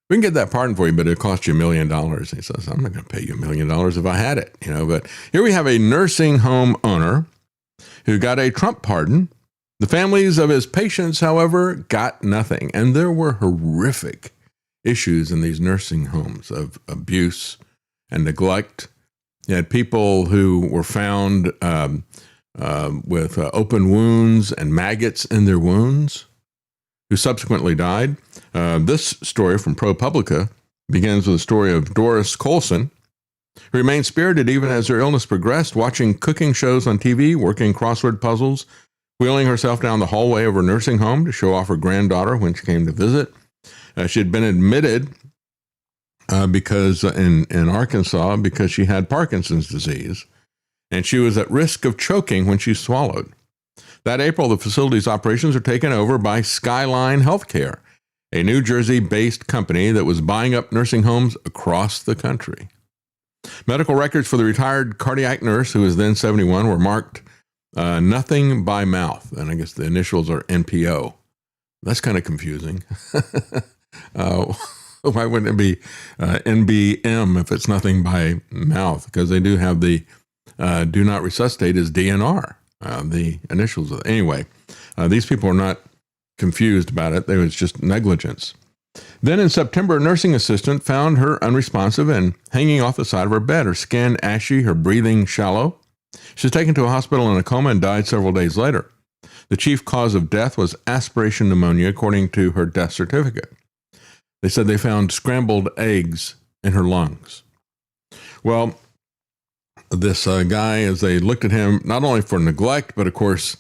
we can get that pardon for you, but it'll cost you $1 million. He says, I'm not going to pay you $1 million if I had it, you know. But here we have a nursing home owner who got a Trump pardon. The families of his patients, however, got nothing. And there were horrific issues in these nursing homes of abuse and neglect You had people who were found with open wounds and maggots in their wounds who subsequently died. This story from ProPublica begins with a story of Doris Colson, who remained spirited even as her illness progressed, watching cooking shows on TV, working crossword puzzles, wheeling herself down the hallway of her nursing home to show off her granddaughter when she came to visit. She had been admitted because in Arkansas because she had Parkinson's disease, and she was at risk of choking when she swallowed. That April, the facility's operations are taken over by Skyline Healthcare, a New Jersey-based company that was buying up nursing homes across the country. Medical records for the retired cardiac nurse, who was then 71, were marked nothing by mouth, and I guess the initials are NPO. That's kind of confusing. Why wouldn't it be NBM if it's nothing by mouth? Because they do have the do not resuscitate as DNR, the initials. Anyway, these people are not confused about it. It was just negligence. Then in September, a nursing assistant found her unresponsive and hanging off the side of her bed, her skin ashy, her breathing shallow. She was taken to a hospital in a coma and died several days later. The chief cause of death was aspiration pneumonia, according to her death certificate. They said they found scrambled eggs in her lungs. Well, this guy, as they looked at him, not only for neglect, but of course,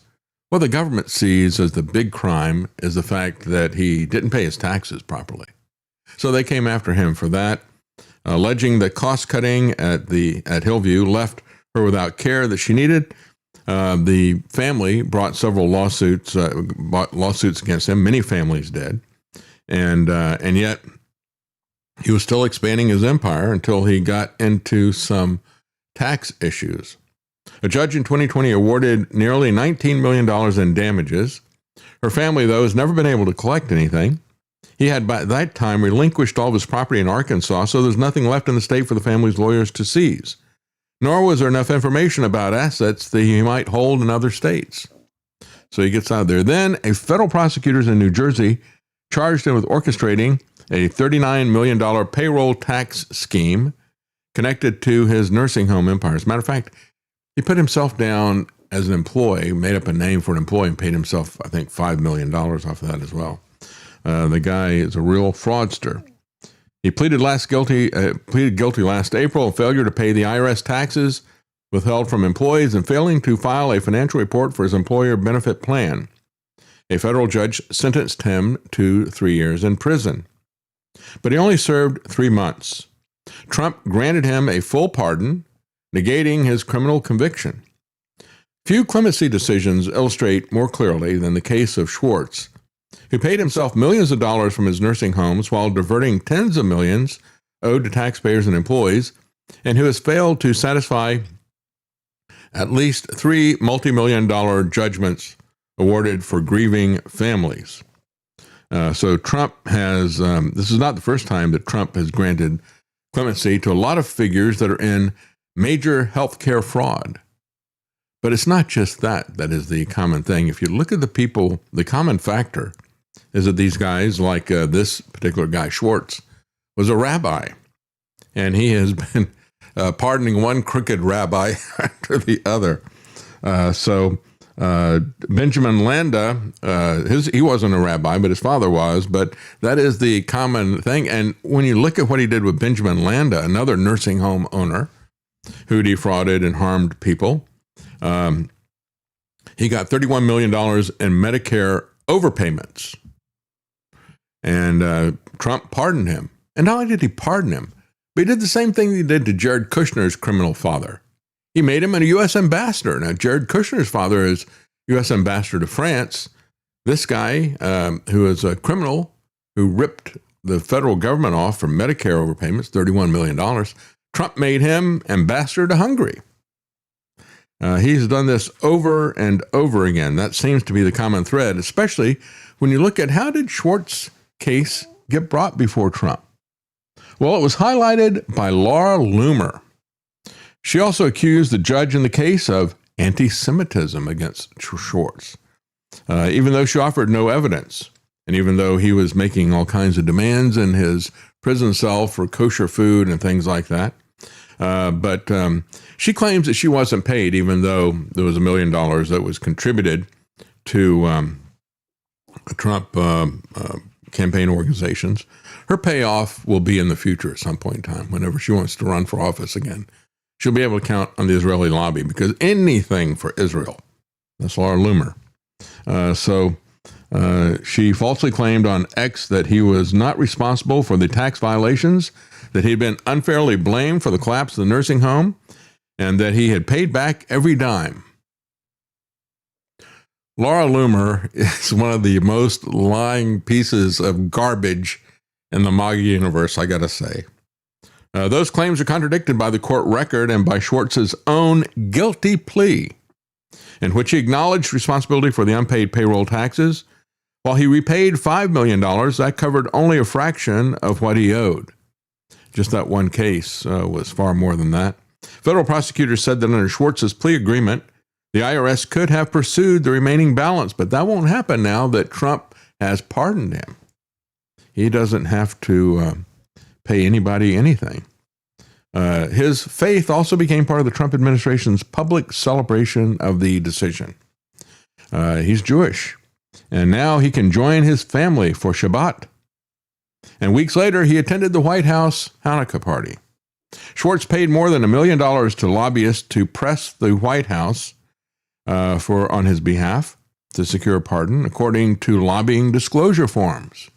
what the government sees as the big crime is the fact that he didn't pay his taxes properly. So they came after him for that, alleging that cost cutting at Hillview left her without care that she needed. The family brought several lawsuits against him. Many families did. And yet he was still expanding his empire until he got into some tax issues. A judge in 2020 awarded nearly $19 million in damages. Her family, though, has never been able to collect anything. He had by that time relinquished all of his property in Arkansas, so there's nothing left in the state for the family's lawyers to seize. Nor was there enough information about assets that he might hold in other states. So he gets out of there. Then a federal prosecutors in New Jersey charged him with orchestrating a $39 million payroll tax scheme connected to his nursing home empire. As a matter of fact, he put himself down as an employee, made up a name for an employee, and paid himself, I think, $5 million off of that as well. The guy is a real fraudster. He pleaded guilty last April of failure to pay the IRS taxes withheld from employees and failing to file a financial report for his employer benefit plan. A federal judge sentenced him to 3 years in prison. But he only served 3 months. Trump granted him a full pardon, negating his criminal conviction. Few clemency decisions illustrate more clearly than the case of Schwartz, who paid himself millions of dollars from his nursing homes while diverting tens of millions owed to taxpayers and employees, and who has failed to satisfy at least 3 multi-million-dollar judgments awarded for grieving families. So Trump has, this is not the first time that Trump has granted clemency to a lot of figures that are in major healthcare fraud. But it's not just that is the common thing. If you look at the people, the common factor is that these guys, like this particular guy, Schwartz, was a rabbi. And he has been pardoning one crooked rabbi after the other. Benjamin Landa, he wasn't a rabbi, but his father was. But that is the common thing. And when you look at what he did with Benjamin Landa, another nursing home owner who defrauded and harmed people, he got $31 million in Medicare overpayments. And Trump pardoned him. And not only did he pardon him, but he did the same thing he did to Jared Kushner's criminal father. He made him a U.S. ambassador. Now, Jared Kushner's father is U.S. ambassador to France. This guy, who is a criminal who ripped the federal government off for Medicare overpayments, $31 million, Trump made him ambassador to Hungary. He's done this over and over again. That seems to be the common thread, especially when you look at how did Schwartz's case get brought before Trump? Well, it was highlighted by Laura Loomer. She also accused the judge in the case of anti-Semitism against Schwartz, even though she offered no evidence, and even though he was making all kinds of demands in his prison cell for kosher food and things like that. But she claims that she wasn't paid, even though there was $1 million that was contributed to Trump campaign organizations. Her payoff will be in the future at some point in time, whenever she wants to run for office again. She'll be able to count on the Israeli lobby, because anything for Israel. That's Laura Loomer. She falsely claimed on X that he was not responsible for the tax violations, that he'd been unfairly blamed for the collapse of the nursing home, and that he had paid back every dime. Laura Loomer is one of the most lying pieces of garbage in the MAGA universe, I got to say. Those claims are contradicted by the court record and by Schwartz's own guilty plea, in which he acknowledged responsibility for the unpaid payroll taxes. While he repaid $5 million, that covered only a fraction of what he owed. Just that one case was far more than that. Federal prosecutors said that under Schwartz's plea agreement, the IRS could have pursued the remaining balance, but that won't happen now that Trump has pardoned him. He doesn't have to pay anybody anything. His faith also became part of the Trump administration's public celebration of the decision. He's Jewish, and now he can join his family for Shabbat. And weeks later, he attended the White House Hanukkah party. Schwartz paid more than $1 million to lobbyists to press the White House on his behalf to secure a pardon, according to lobbying disclosure forms.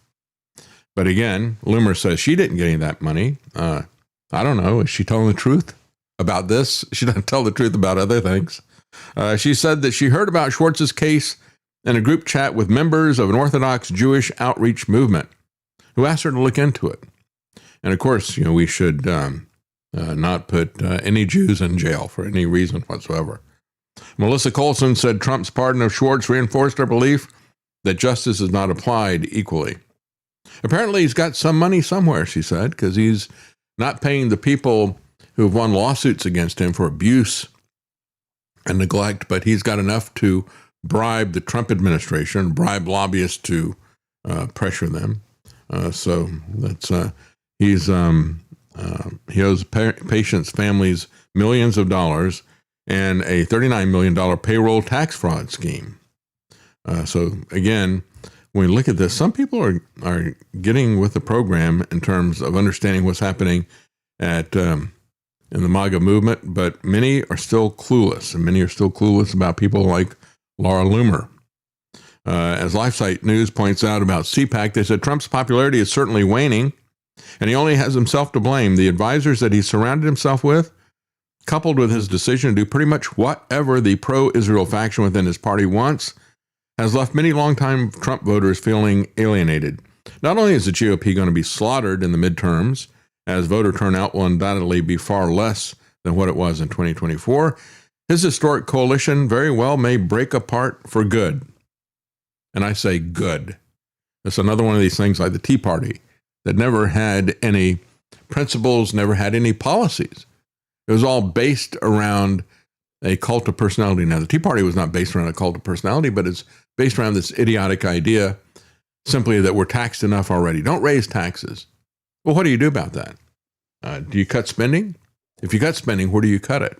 But again, Loomer says she didn't get any of that money. I don't know. Is she telling the truth about this? She doesn't tell the truth about other things. She said that she heard about Schwartz's case in a group chat with members of an Orthodox Jewish outreach movement who asked her to look into it. And of course, we should not put any Jews in jail for any reason whatsoever. Melissa Colson said Trump's pardon of Schwartz reinforced her belief that justice is not applied equally. Apparently, he's got some money somewhere, she said, because he's not paying the people who have won lawsuits against him for abuse and neglect, but he's got enough to bribe the Trump administration, bribe lobbyists to pressure them. So that's he owes patients' families millions of dollars and a $39 million payroll tax fraud scheme. So again, when we look at this, some people are getting with the program in terms of understanding what's happening in the MAGA movement, but many are still clueless, and many are still clueless about people like Laura Loomer. As LifeSite News points out about CPAC, they said Trump's popularity is certainly waning, and he only has himself to blame. The advisors that he surrounded himself with, coupled with his decision to do pretty much whatever the pro-Israel faction within his party wants, has left many longtime Trump voters feeling alienated. Not only is the GOP going to be slaughtered in the midterms, as voter turnout will undoubtedly be far less than what it was in 2024, his historic coalition very well may break apart for good. And I say good. It's another one of these things like the Tea Party that never had any principles, never had any policies. It was all based around a cult of personality. Now, the Tea Party was not based around a cult of personality, but it's based around this idiotic idea simply that we're taxed enough already. Don't raise taxes. Well, what do you do about that? Do you cut spending? If you cut spending, where do you cut it?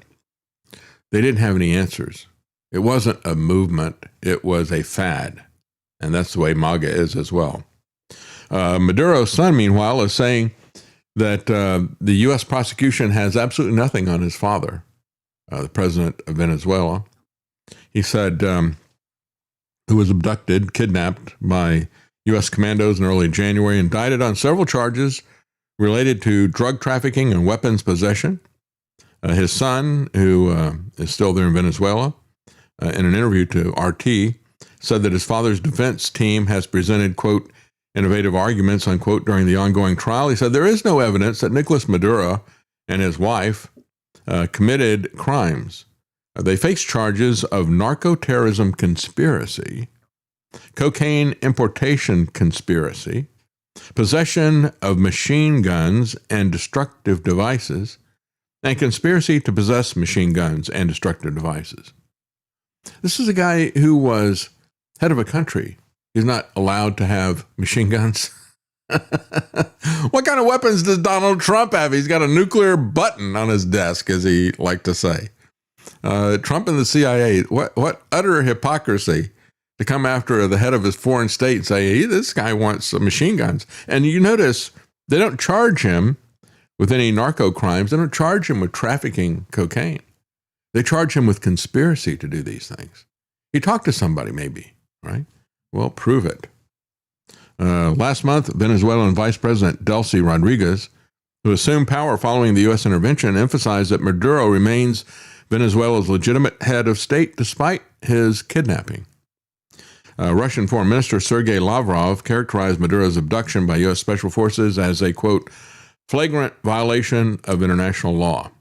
They didn't have any answers. It wasn't a movement. It was a fad. And that's the way MAGA is as well. Maduro's son, meanwhile, is saying that the U.S. prosecution has absolutely nothing on his father, the president of Venezuela. He said, who was abducted, kidnapped by U.S. commandos in early January, indicted on several charges related to drug trafficking and weapons possession. His son, who is still there in Venezuela, in an interview to RT, said that his father's defense team has presented, quote, innovative arguments, unquote, during the ongoing trial. He said there is no evidence that Nicolas Maduro and his wife committed crimes. They face charges of narco-terrorism conspiracy, cocaine importation conspiracy, possession of machine guns and destructive devices, and conspiracy to possess machine guns and destructive devices. This is a guy who was head of a country. He's not allowed to have machine guns. What kind of weapons does Donald Trump have? He's got a nuclear button on his desk, as he liked to say. Trump and the CIA, what utter hypocrisy to come after the head of his foreign state and say, hey, this guy wants some machine guns. And you notice they don't charge him with any narco crimes. They don't charge him with trafficking cocaine. They charge him with conspiracy to do these things. He talked to somebody maybe, right? Well, prove it. Last month, Venezuelan Vice President Delcy Rodriguez, who assumed power following the U.S. intervention, emphasized that Maduro remains Venezuela's legitimate head of state despite his kidnapping. Russian Foreign Minister Sergei Lavrov characterized Maduro's abduction by U.S. Special Forces as a, quote, flagrant violation of international law.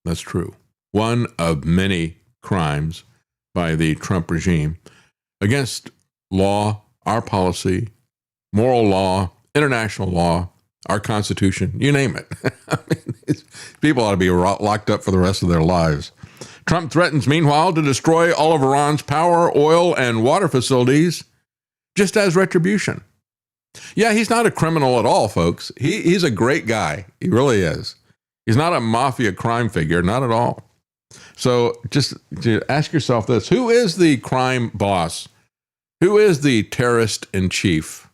That's true. One of many crimes by the Trump regime against law, our policy, moral law, international law, our Constitution, you name it. I mean, people ought to be locked up for the rest of their lives. Trump threatens, meanwhile, to destroy all of Iran's power, oil, and water facilities just as retribution. Yeah, he's not a criminal at all, folks. He's a great guy. He really is. He's not a mafia crime figure, not at all. So just ask yourself this. Who is the crime boss? Who is the terrorist in chief?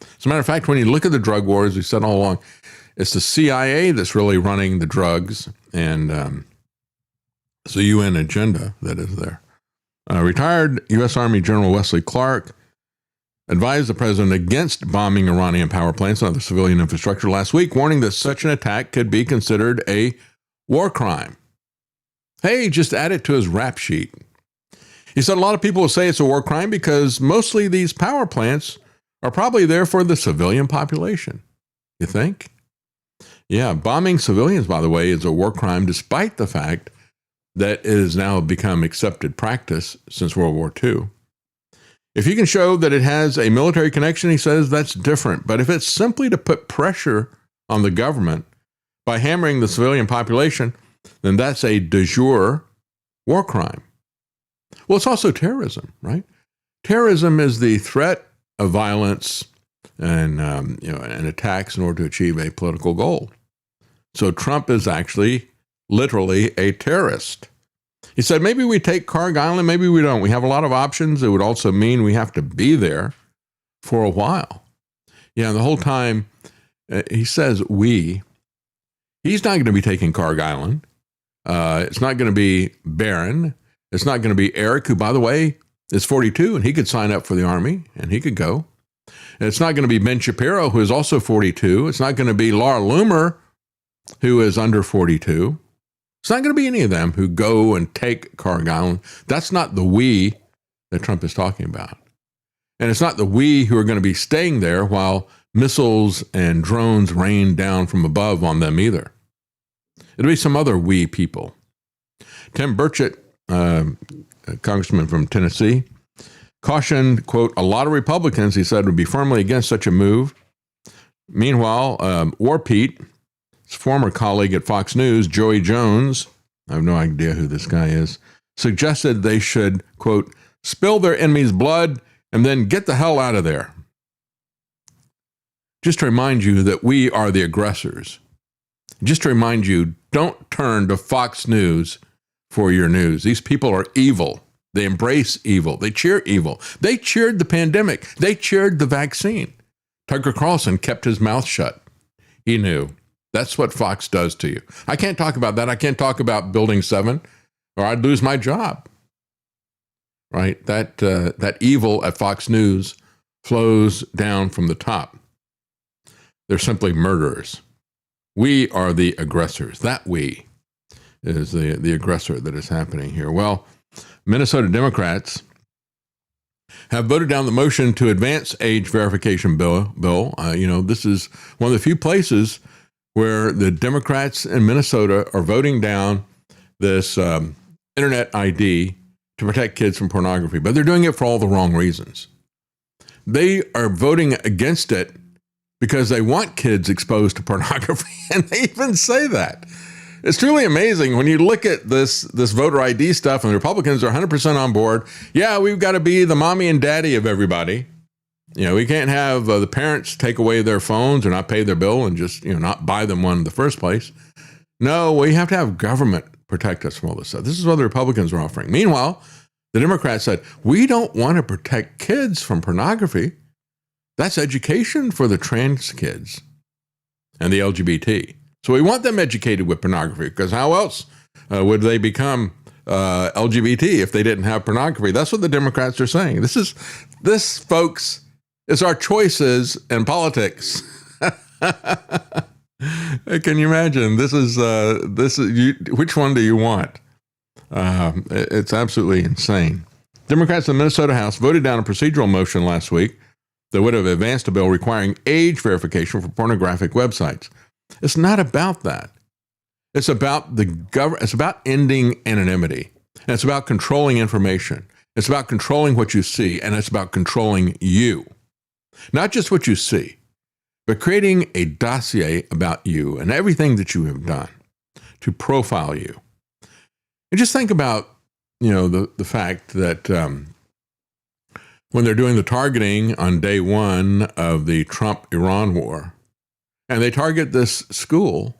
As a matter of fact, when you look at the drug wars, we said all along, it's the CIA that's really running the drugs, and it's a UN agenda that is there. Retired U.S. Army General Wesley Clark advised the president against bombing Iranian power plants and other civilian infrastructure last week, warning that such an attack could be considered a war crime. Hey, just add it to his rap sheet. He said a lot of people will say it's a war crime because mostly these power plants are probably there for the civilian population. You think? Yeah, bombing civilians, by the way, is a war crime despite the fact that it has now become accepted practice since World War II. If you can show that it has a military connection, he says that's different. But if it's simply to put pressure on the government by hammering the civilian population, then that's a de jure war crime. Well, it's also terrorism, right? Terrorism is the threat of violence and attacks in order to achieve a political goal. So Trump is actually literally a terrorist. He said, maybe we take Carg Island, maybe we don't. We have a lot of options. It would also mean we have to be there for a while. Yeah, the whole time he says we. He's not going to be taking Carg Island. It's not going to be Barron. It's not going to be Eric, who, by the way, is 42, and he could sign up for the Army, and he could go. And it's not going to be Ben Shapiro, who is also 42. It's not going to be Laura Loomer, who is under 42. It's not going to be any of them who go and take Carg Island. That's not the we that Trump is talking about. And it's not the we who are going to be staying there while missiles and drones rain down from above on them either. It'll be some other we people. Tim Burchett, a congressman from Tennessee, cautioned, quote, a lot of Republicans, he said, would be firmly against such a move. Meanwhile, War Pete, his former colleague at Fox News, Joey Jones, I have no idea who this guy is, suggested they should, quote, spill their enemy's blood and then get the hell out of there. Just to remind you that we are the aggressors. Just to remind you, don't turn to Fox News for your news. These people are evil. They embrace evil. They cheer evil. They cheered the pandemic. They cheered the vaccine. Tucker Carlson kept his mouth shut. He knew. That's what Fox does to you. I can't talk about that. I can't talk about Building 7 or I'd lose my job. Right? That evil at Fox News flows down from the top. They're simply murderers. We are the aggressors. That we is the aggressor that is happening here. Well, Minnesota Democrats have voted down the motion to advance age verification bill. This is one of the few places where the Democrats in Minnesota are voting down this internet ID to protect kids from pornography, but they're doing it for all the wrong reasons. They are voting against it because they want kids exposed to pornography, and they even say that. It's truly amazing when you look at this voter ID stuff, and the Republicans are 100% on board. Yeah, we've got to be the mommy and daddy of everybody. We can't have the parents take away their phones or not pay their bill and just, not buy them one in the first place. No, we have to have government protect us from all this stuff. This is what the Republicans are offering. Meanwhile, the Democrats said, we don't want to protect kids from pornography. That's education for the trans kids and the LGBT. So we want them educated with pornography, because how else would they become LGBT if they didn't have pornography? That's what the Democrats are saying. This, folks, is our choices in politics. Can you imagine? This is which one do you want? It's absolutely insane. Democrats in the Minnesota House voted down a procedural motion last week that would have advanced a bill requiring age verification for pornographic websites. It's not about that. It's about it's about ending anonymity. And it's about controlling information. It's about controlling what you see, and it's about controlling you. Not just what you see, but creating a dossier about you and everything that you have done to profile you. And just think about, the fact that when they're doing the targeting on day one of the Trump-Iran war, and they target this school,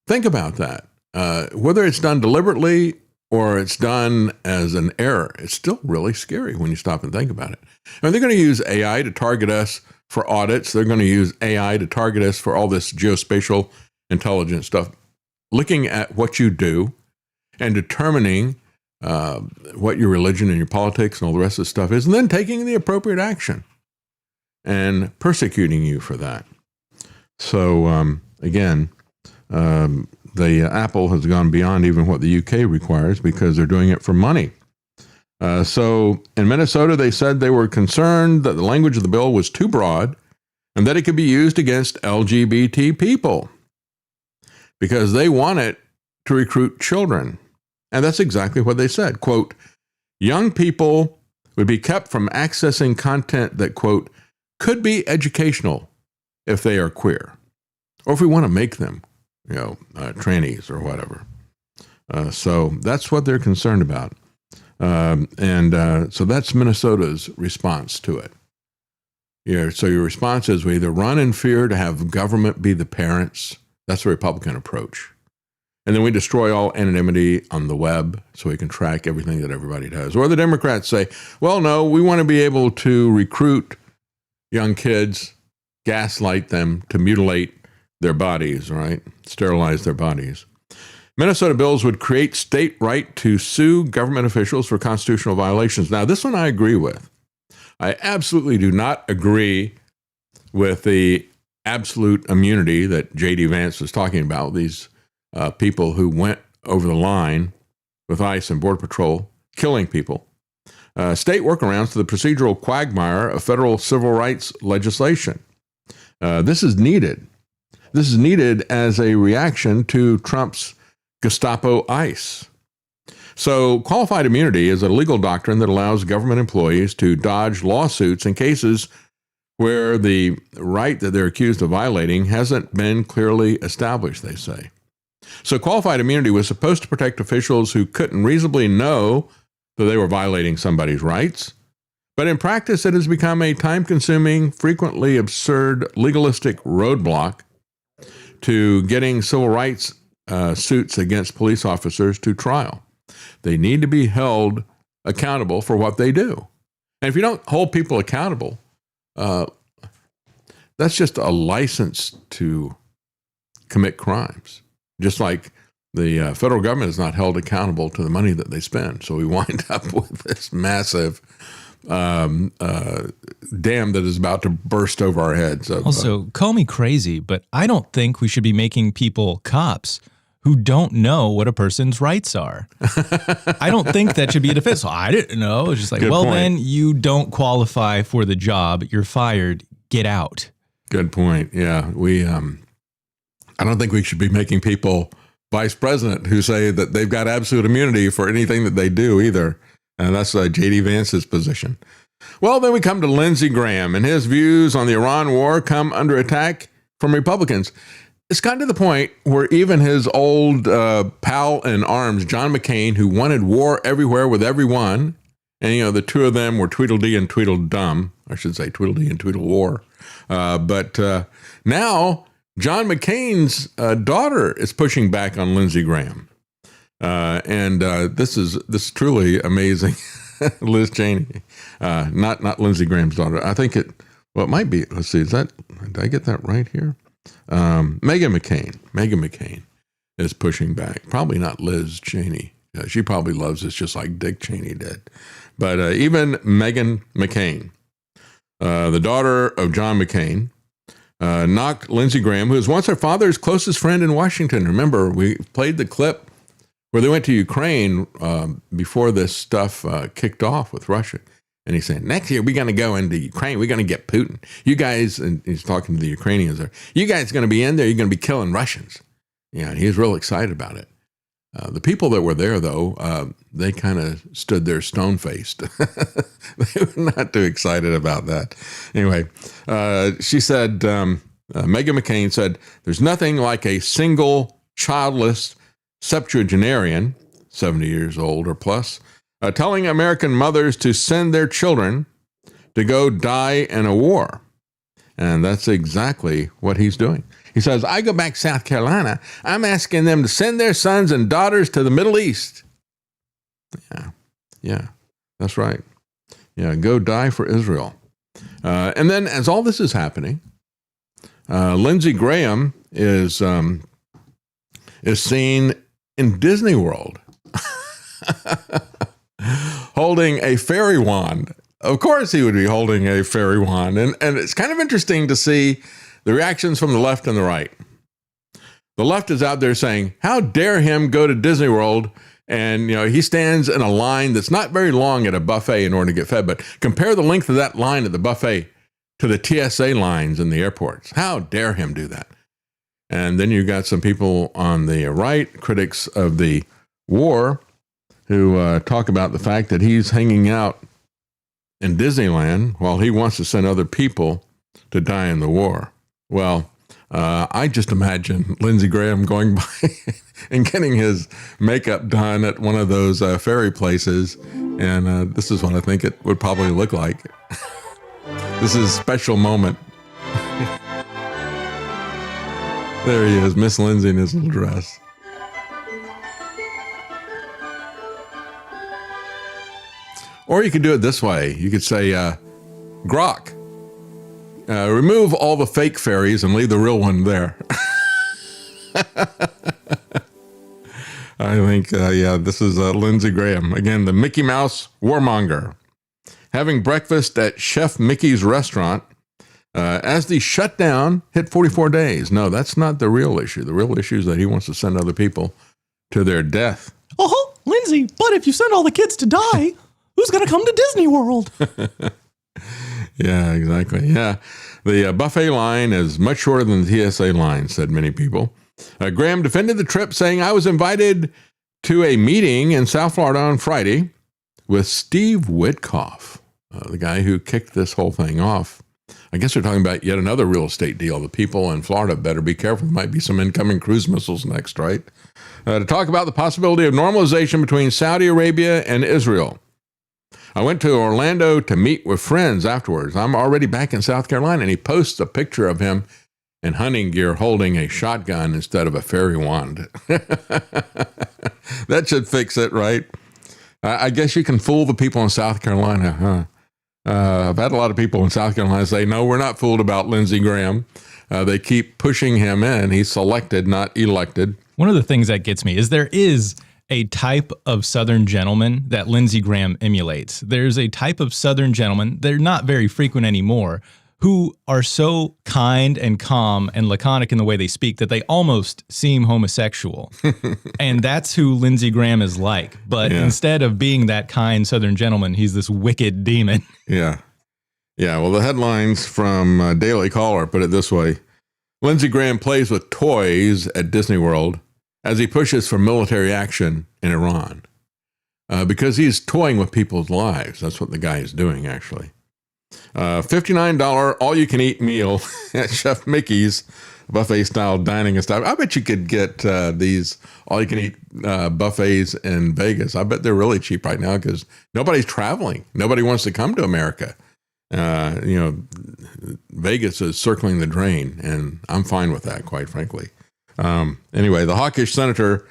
think about that. Whether it's done deliberately or it's done as an error, it's still really scary when you stop and think about it. And they're going to use AI to target us for audits. They're going to use AI to target us for all this geospatial intelligence stuff, looking at what you do and determining what your religion and your politics and all the rest of the stuff is, and then taking the appropriate action and persecuting you for that. So, again, the Apple has gone beyond even what the UK requires, because they're doing it for money. So in Minnesota, they said they were concerned that the language of the bill was too broad and that it could be used against LGBT people, because they want it to recruit children. And that's exactly what they said. Quote, young people would be kept from accessing content that, quote, could be educational if they are queer, or if we want to make them, trannies or whatever. So that's what they're concerned about. So that's Minnesota's response to it. So your response is, we either run in fear to have government be the parents. That's the Republican approach. And then we destroy all anonymity on the web so we can track everything that everybody does. Or the Democrats say, well, no, we want to be able to recruit young kids, gaslight them to mutilate their bodies, right? Sterilize their bodies. Minnesota bills would create state right to sue government officials for constitutional violations. Now, this one I agree with. I absolutely do not agree with the absolute immunity that J.D. Vance was talking about, these people who went over the line with ICE and Border Patrol, killing people. State workarounds to the procedural quagmire of federal civil rights legislation. This is needed. This is needed as a reaction to Trump's Gestapo ICE. So qualified immunity is a legal doctrine that allows government employees to dodge lawsuits in cases where the right that they're accused of violating hasn't been clearly established, they say. So qualified immunity was supposed to protect officials who couldn't reasonably know that they were violating somebody's rights. But in practice, it has become a time-consuming, frequently absurd, legalistic roadblock to getting civil rights suits against police officers to trial. They need to be held accountable for what they do. And if you don't hold people accountable, that's just a license to commit crimes. Just like the federal government is not held accountable to the money that they spend. So we wind up with this massive dam that is about to burst over our heads. Also, call me crazy, but I don't think we should be making people cops who don't know what a person's rights are. I don't think that should be a defense. So I didn't know. It's just like, Good well, point. then you don't qualify for the job. You're fired. Get out. Good point. Yeah, I don't think we should be making people vice president who say that they've got absolute immunity for anything that they do either. And that's J.D. Vance's position. Well, then we come to Lindsey Graham, and his views on the Iran war come under attack from Republicans. It's gotten to the point where even his old pal in arms, John McCain, who wanted war everywhere with everyone, And, the two of them were Tweedledee and Tweedledum. I should say Tweedledee and Tweedlewar. But now John McCain's daughter is pushing back on Lindsey Graham. And this is truly amazing. Liz Cheney, not Lindsey Graham's daughter. I think it might be. Let's see. Did I get that right here? Meghan McCain is pushing back. Probably not Liz Cheney. She probably loves this just like Dick Cheney did. But even Meghan McCain, the daughter of John McCain, knocked Lindsey Graham, who was once her father's closest friend in Washington. Remember, we played the clip where they went to Ukraine before this stuff kicked off with Russia. And he's saying, next year we're going to go into Ukraine. We're going to get Putin. You guys, and he's talking to the Ukrainians there, you guys are going to be in there. You're going to be killing Russians. Yeah, and he was real excited about it. The people that were there, though, they kind of stood there stone-faced. They were not too excited about that. Anyway, she said, Meghan McCain said, there's nothing like a single childless septuagenarian, 70 years old or plus, telling American mothers to send their children to go die in a war. And that's exactly what he's doing. He says, I go back to South Carolina. I'm asking them to send their sons and daughters to the Middle East. Yeah, that's right. Yeah, go die for Israel. And then as all this is happening, Lindsey Graham is seen in Disney World holding a fairy wand. Of course he would be holding a fairy wand. And it's kind of interesting to see the reactions from the left and the right. The left is out there saying, how dare him go to Disney World? And, he stands in a line that's not very long at a buffet in order to get fed. But compare the length of that line at the buffet to the TSA lines in the airports. How dare him do that? And then you got some people on the right, critics of the war, who talk about the fact that he's hanging out in Disneyland while he wants to send other people to die in the war. Well, I just imagine Lindsey Graham going by and getting his makeup done at one of those ferry places. And this is what I think it would probably look like. This is a special moment. There he is, Miss Lindsay in his little dress. Or you could do it this way. You could say, Grok, remove all the fake fairies and leave the real one there. I think, this is Lindsey Graham. Again, the Mickey Mouse warmonger. Having breakfast at Chef Mickey's restaurant as the shutdown hit 44 days. No, that's not the real issue. The real issue is that he wants to send other people to their death. Oh, Lindsey, but if you send all the kids to die, who's going to come to Disney World? Yeah, exactly. Yeah. The buffet line is much shorter than the TSA line, said many people. Graham defended the trip, saying, I was invited to a meeting in South Florida on Friday with Steve Witkoff, the guy who kicked this whole thing off. I guess they're talking about yet another real estate deal. The people in Florida better be careful. There might be some incoming cruise missiles next, right? To talk about the possibility of normalization between Saudi Arabia and Israel. I went to Orlando to meet with friends afterwards. I'm already back in South Carolina. And he posts a picture of him in hunting gear holding a shotgun instead of a fairy wand. That should fix it, right? I guess you can fool the people in South Carolina, huh? I've had a lot of people in South Carolina say, no, we're not fooled about Lindsey Graham. They keep pushing him in. He's selected, not elected. One of the things that gets me is there is a type of Southern gentleman that Lindsey Graham emulates. There's a type of Southern gentleman, they're not very frequent anymore, who are so kind and calm and laconic in the way they speak that they almost seem homosexual. And that's who Lindsey Graham is like. But instead of being that kind Southern gentleman, he's this wicked demon. Yeah. Yeah. Well, the headlines from Daily Caller put it this way. Lindsey Graham plays with toys at Disney World as he pushes for military action in Iran. Because he's toying with people's lives. That's what the guy is doing, actually. $59 all-you-can-eat meal at Chef Mickey's buffet style dining and stuff. I bet you could get these all you can eat buffets in Vegas. I bet they're really cheap right now because nobody's traveling. Nobody wants to come to America. Vegas is circling the drain, and I'm fine with that, quite frankly. Anyway, the hawkish senator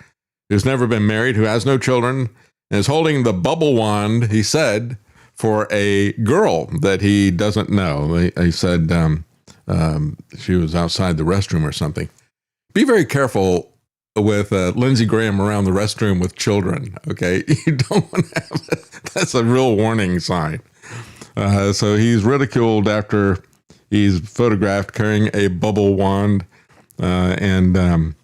who's never been married, who has no children, and is holding the bubble wand, he said, for a girl that he doesn't know. He said she was outside the restroom or something. Be very careful with Lindsey Graham around the restroom with children, okay? You don't want to have it. That's a real warning sign. So he's ridiculed after he's photographed carrying a bubble wand. And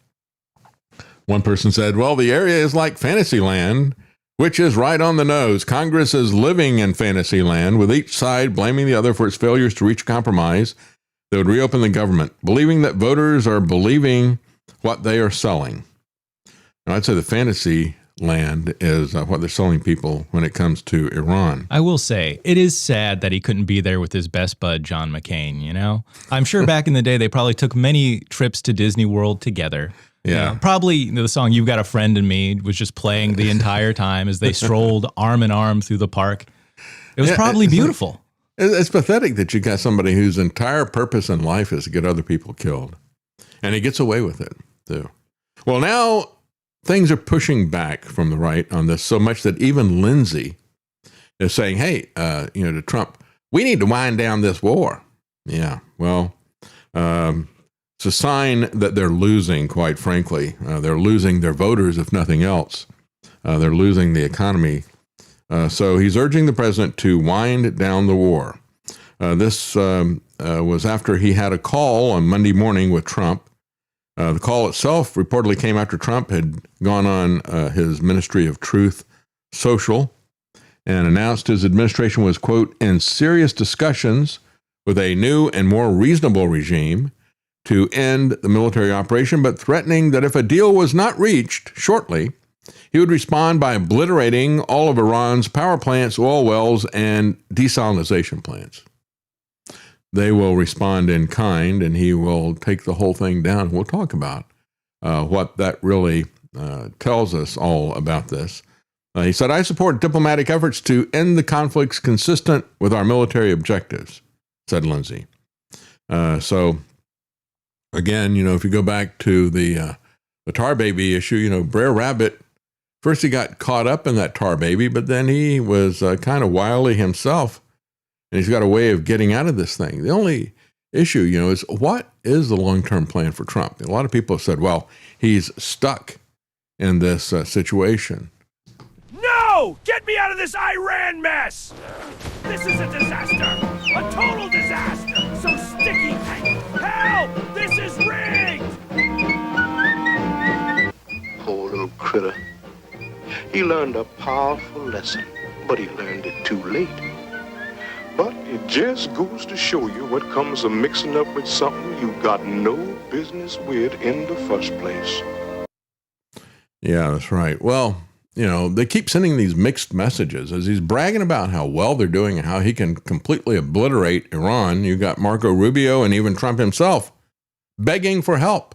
one person said, well, the area is like Fantasyland, which is right on the nose. Congress is living in Fantasyland, with each side blaming the other for its failures to reach a compromise that would reopen the government, believing that voters are believing what they are selling. Now, I'd say the fantasy land is what they're selling people when it comes to Iran. I will say, it is sad that he couldn't be there with his best bud, John McCain, you know? I'm sure back in the day, they probably took many trips to Disney World together. Yeah. You know, probably the song You've Got a Friend in Me was just playing the entire time as they strolled arm in arm through the park. It was probably beautiful. It's pathetic that you got somebody whose entire purpose in life is to get other people killed. And he gets away with it, too. Well, now things are pushing back from the right on this so much that even Lindsey is saying, hey, to Trump, we need to wind down this war. Yeah, well, it's a sign that they're losing, quite frankly. They're losing their voters, if nothing else. They're losing the economy. So he's urging the president to wind down the war. This was after he had a call on Monday morning with Trump. The call itself reportedly came after Trump had gone on his Ministry of Truth social and announced his administration was, quote, in serious discussions with a new and more reasonable regime to end the military operation, but threatening that if a deal was not reached shortly, he would respond by obliterating all of Iran's power plants, oil wells, and desalinization plants. They will respond in kind, and he will take the whole thing down. We'll talk about what that really tells us all about this. He said, I support diplomatic efforts to end the conflicts consistent with our military objectives, said Lindsey. So, again, if you go back to the tar baby issue, Brer Rabbit, first he got caught up in that tar baby, but then he was kind of wily himself. And he's got a way of getting out of this thing. The only issue, is what is the long-term plan for Trump? A lot of people have said, well, he's stuck in this situation. No! Get me out of this Iran mess! This is a disaster! A total disaster! So sticky! Help! This is rigged! Poor little critter. He learned a powerful lesson, but he learned it too late. But it just goes to show you what comes of mixing up with something you got no business with in the first place. Yeah, that's right. Well, they keep sending these mixed messages as he's bragging about how well they're doing and how he can completely obliterate Iran. You got Marco Rubio and even Trump himself begging for help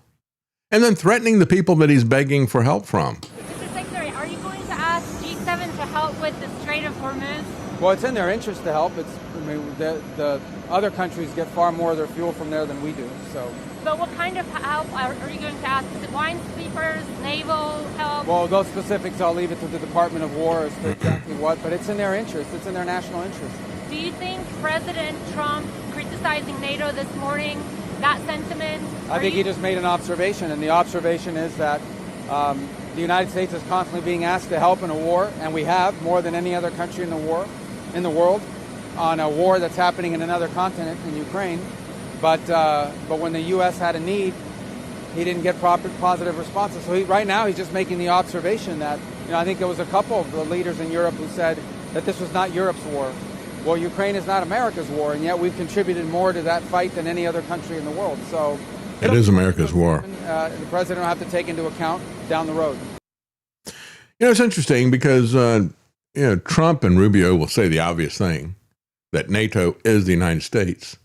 and then threatening the people that he's begging for help from. Mr. Secretary, are you going to ask G7 to help with the Strait of Hormuz? Well, it's in their interest to help. The other countries get far more of their fuel from there than we do. So. But what kind of help are you going to ask? Is it wine sweepers, naval help? Well, those specifics I'll leave it to the Department of War as to exactly what. But it's in their interest. It's in their national interest. Do you think President Trump criticizing NATO this morning, that sentiment? I think he just made an observation, and the observation is that the United States is constantly being asked to help in a war, and we have more than any other country in the world, on a war that's happening in another continent, in Ukraine. But when the U.S. had a need, he didn't get proper positive responses. So right now he's just making the observation that, I think there was a couple of the leaders in Europe who said that this was not Europe's war. Well, Ukraine is not America's war, and yet we've contributed more to that fight than any other country in the world. So it is America's war. The president will have to take into account down the road. It's interesting because, Trump and Rubio will say the obvious thing, that NATO is the United States.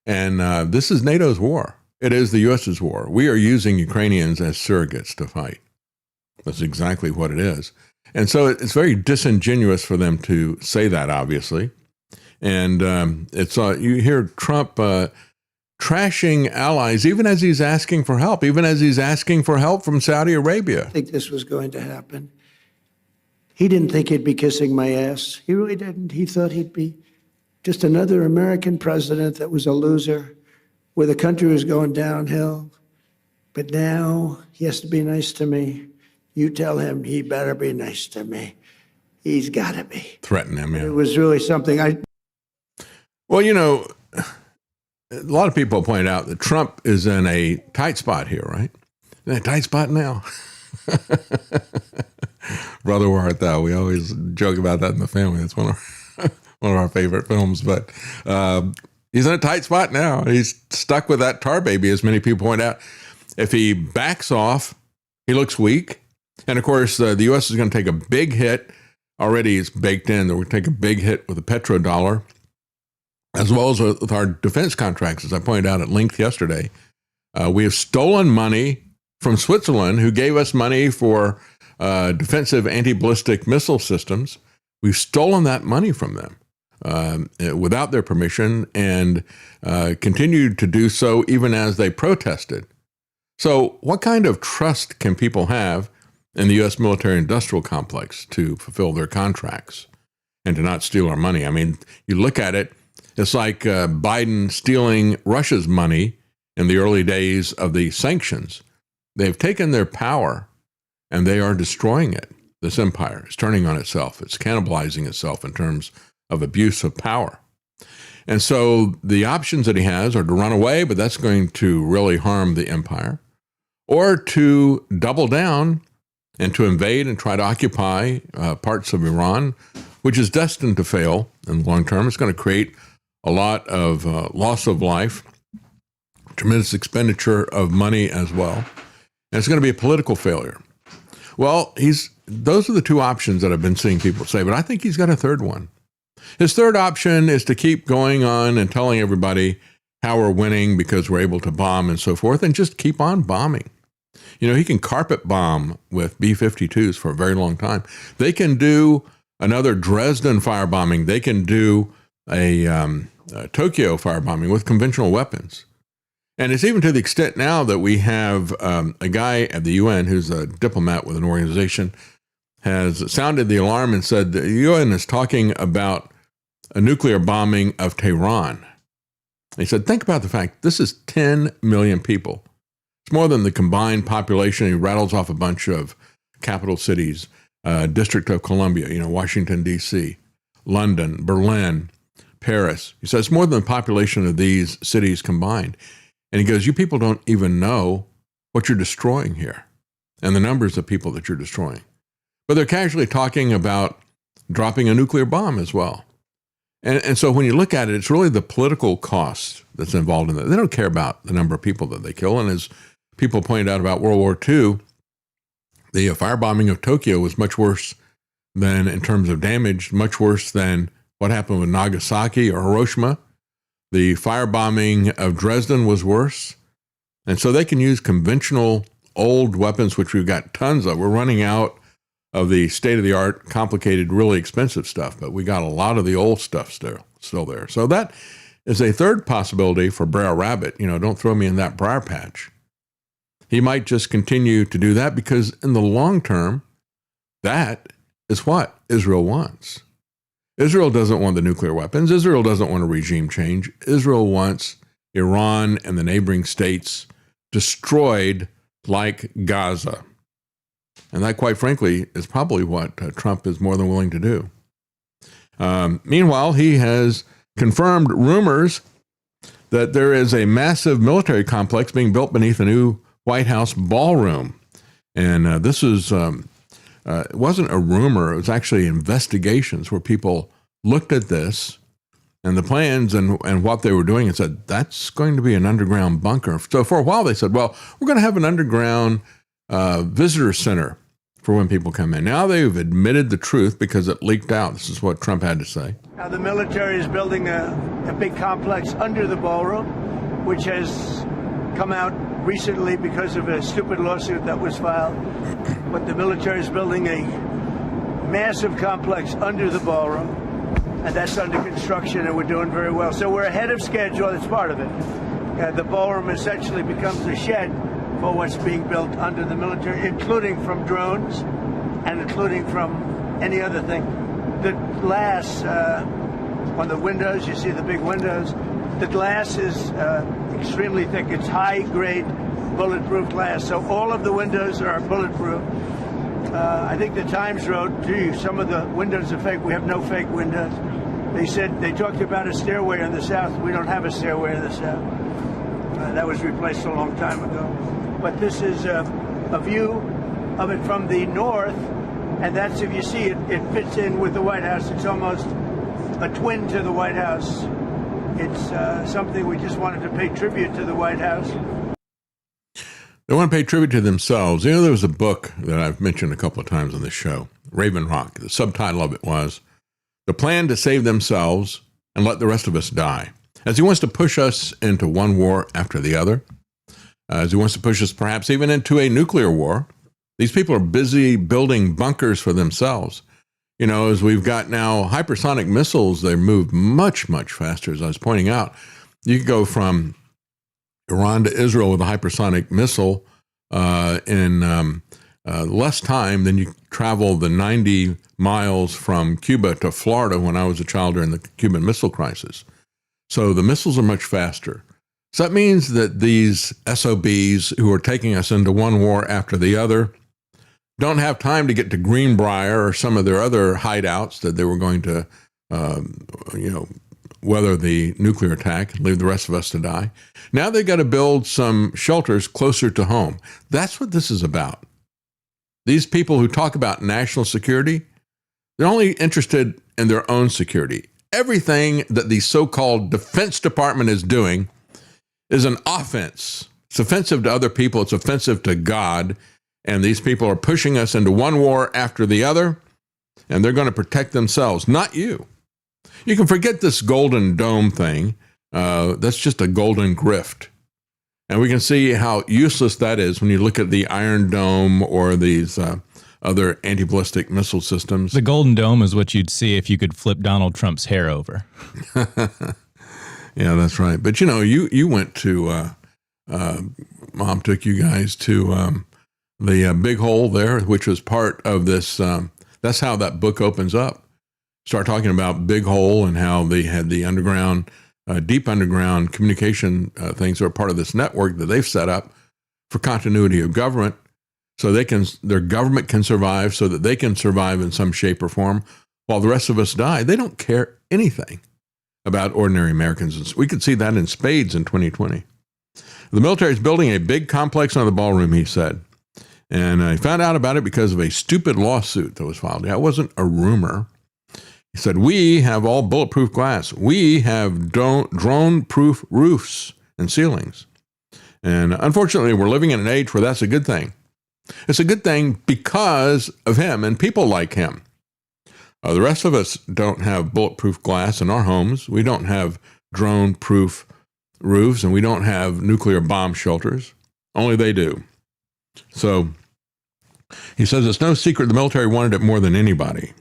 And this is NATO's war. it is the U.S.'s war. We are using Ukrainians as surrogates to fight. That's exactly what it is. And so it's very disingenuous for them to say that, obviously. And you hear Trump trashing allies, even as he's asking for help, even as he's asking for help from Saudi Arabia. I think this was going to happen. He didn't think he'd be kissing my ass. He really didn't. He thought he'd be just another American president that was a loser, where the country was going downhill. But now he has to be nice to me. You tell him he better be nice to me. He's got to be. Threaten him, yeah. It was really something Well, you know, a lot of people point out that Trump is in a tight spot here, right? In a tight spot now. Brother, where art thou? We always joke about that in the family. It's one of our favorite films. But he's in a tight spot now. He's stuck with that tar baby, as many people point out. If he backs off, he looks weak. And, of course, the U.S. is going to take a big hit. Already it's baked in that we're going to take a big hit with the petrodollar, as well as with our defense contracts, as I pointed out at length yesterday. We have stolen money from Switzerland, who gave us money for defensive anti-ballistic missile systems. We've stolen that money from them without their permission and continued to do so even as they protested. So what kind of trust can people have in the U.S. military-industrial complex to fulfill their contracts and to not steal our money? I mean, you look at it, it's like Biden stealing Russia's money in the early days of the sanctions. They've taken their power and they are destroying it. This empire is turning on itself. It's cannibalizing itself in terms of abuse of power. And so the options that he has are to run away, but that's going to really harm the empire, or to double down and to invade and try to occupy parts of Iran, which is destined to fail in the long term. It's going to create a lot of loss of life, tremendous expenditure of money as well. And it's going to be a political failure. Well, those are the two options that I've been seeing people say, but I think he's got a third one. His third option is to keep going on and telling everybody how we're winning because we're able to bomb and so forth, and just keep on bombing. You know, he can carpet bomb with B-52s for a very long time. They can do another Dresden firebombing. They can do a Tokyo firebombing with conventional weapons. And it's even to the extent now that we have a guy at the UN who's a diplomat with an organization has sounded the alarm and said the UN is talking about a nuclear bombing of Tehran. He said, think about the fact this is 10 million people. It's more than the combined population. He rattles off a bunch of capital cities, District of Columbia, Washington, D.C., London, Berlin, Paris. He says it's more than the population of these cities combined. And he goes, you people don't even know what you're destroying here and the numbers of people that you're destroying. But they're casually talking about dropping a nuclear bomb as well. And so when you look at it, it's really the political cost that's involved in that. They don't care about the number of people that they kill. And as people pointed out about World War II, the firebombing of Tokyo was much worse than, in terms of damage, much worse than what happened with Nagasaki or Hiroshima. The firebombing of Dresden was worse. And so they can use conventional old weapons, which we've got tons of. We're running out of the state-of-the-art, complicated, really expensive stuff, but we got a lot of the old stuff still there. So that is a third possibility for Brer Rabbit. Don't throw me in that briar patch. He might just continue to do that because in the long term, that is what Israel wants. Israel doesn't want the nuclear weapons. Israel doesn't want a regime change. Israel wants Iran and the neighboring states destroyed like Gaza. And that, quite frankly, is probably what Trump is more than willing to do. Meanwhile, he has confirmed rumors that there is a massive military complex being built beneath a new White House ballroom. And this is, it wasn't a rumor, it was actually investigations where people looked at this and the plans and what they were doing and said, that's going to be an underground bunker. So for a while they said, well, we're going to have an underground visitor center for when people come in. Now they've admitted the truth because it leaked out. This is what Trump had to say. Now the military is building a big complex under the ballroom, which has come out recently because of a stupid lawsuit that was filed. But the military is building a massive complex under the ballroom, and that's under construction, and we're doing very well. So we're ahead of schedule. It's part of it. The ballroom essentially becomes a shed for what's being built under the military, including from drones and including from any other thing. The glass on the windows, you see the big windows, the glass is extremely thick. It's high-grade bulletproof glass, so all of the windows are bulletproof. I think the Times wrote, gee, some of the windows are fake. We have no fake windows. They said, they talked about a stairway in the south. We don't have a stairway in the south. That was replaced a long time ago. But this is a view of it from the north, and that's, if you see it, it fits in with the White House. It's almost a twin to the White House. It's something we just wanted to pay tribute to the White House. They want to pay tribute to themselves. You know, there was a book that I've mentioned a couple of times on this show, Raven Rock. The subtitle of it was The Plan to Save Themselves and Let the Rest of Us Die. As he wants to push us into one war after the other, as he wants to push us perhaps even into a nuclear war, these people are busy building bunkers for themselves. You know, as we've got now hypersonic missiles, they move much, much faster. As I was pointing out, you could go from Iran to Israel with a hypersonic missile in less time than you travel the 90 miles from Cuba to Florida when I was a child during the Cuban Missile Crisis. So the missiles are much faster. So that means that these SOBs who are taking us into one war after the other don't have time to get to Greenbrier or some of their other hideouts that they were going to, weather the nuclear attack and leave the rest of us to die. Now they've got to build some shelters closer to home. That's what this is about. These people who talk about national security, they're only interested in their own security. Everything that the so-called Defense Department is doing is an offense. It's offensive to other people. It's offensive to God. And these people are pushing us into one war after the other, and they're going to protect themselves, not you. You can forget this golden dome thing. That's just a golden grift. And we can see how useless that is when you look at the Iron Dome or these other anti-ballistic missile systems. The Golden Dome is what you'd see if you could flip Donald Trump's hair over. Yeah, that's right. But, you know, you went to, Mom took you guys to the Big Hole there, which was part of this. That's how that book opens up. Start talking about Big Hole and how they had the underground, deep underground communication things that are part of this network that they've set up for continuity of government, so their government can survive, so that they can survive in some shape or form, while the rest of us die. They don't care anything about ordinary Americans. We could see that in spades in 2020. The military is building a big complex under the ballroom, he said. And I found out about it because of a stupid lawsuit that was filed. Yeah, it wasn't a rumor. He said, we have all bulletproof glass. We have drone-proof roofs and ceilings. And unfortunately, we're living in an age where that's a good thing. It's a good thing because of him and people like him. The rest of us don't have bulletproof glass in our homes. We don't have drone-proof roofs, and we don't have nuclear bomb shelters. Only they do. So he says it's no secret the military wanted it more than anybody.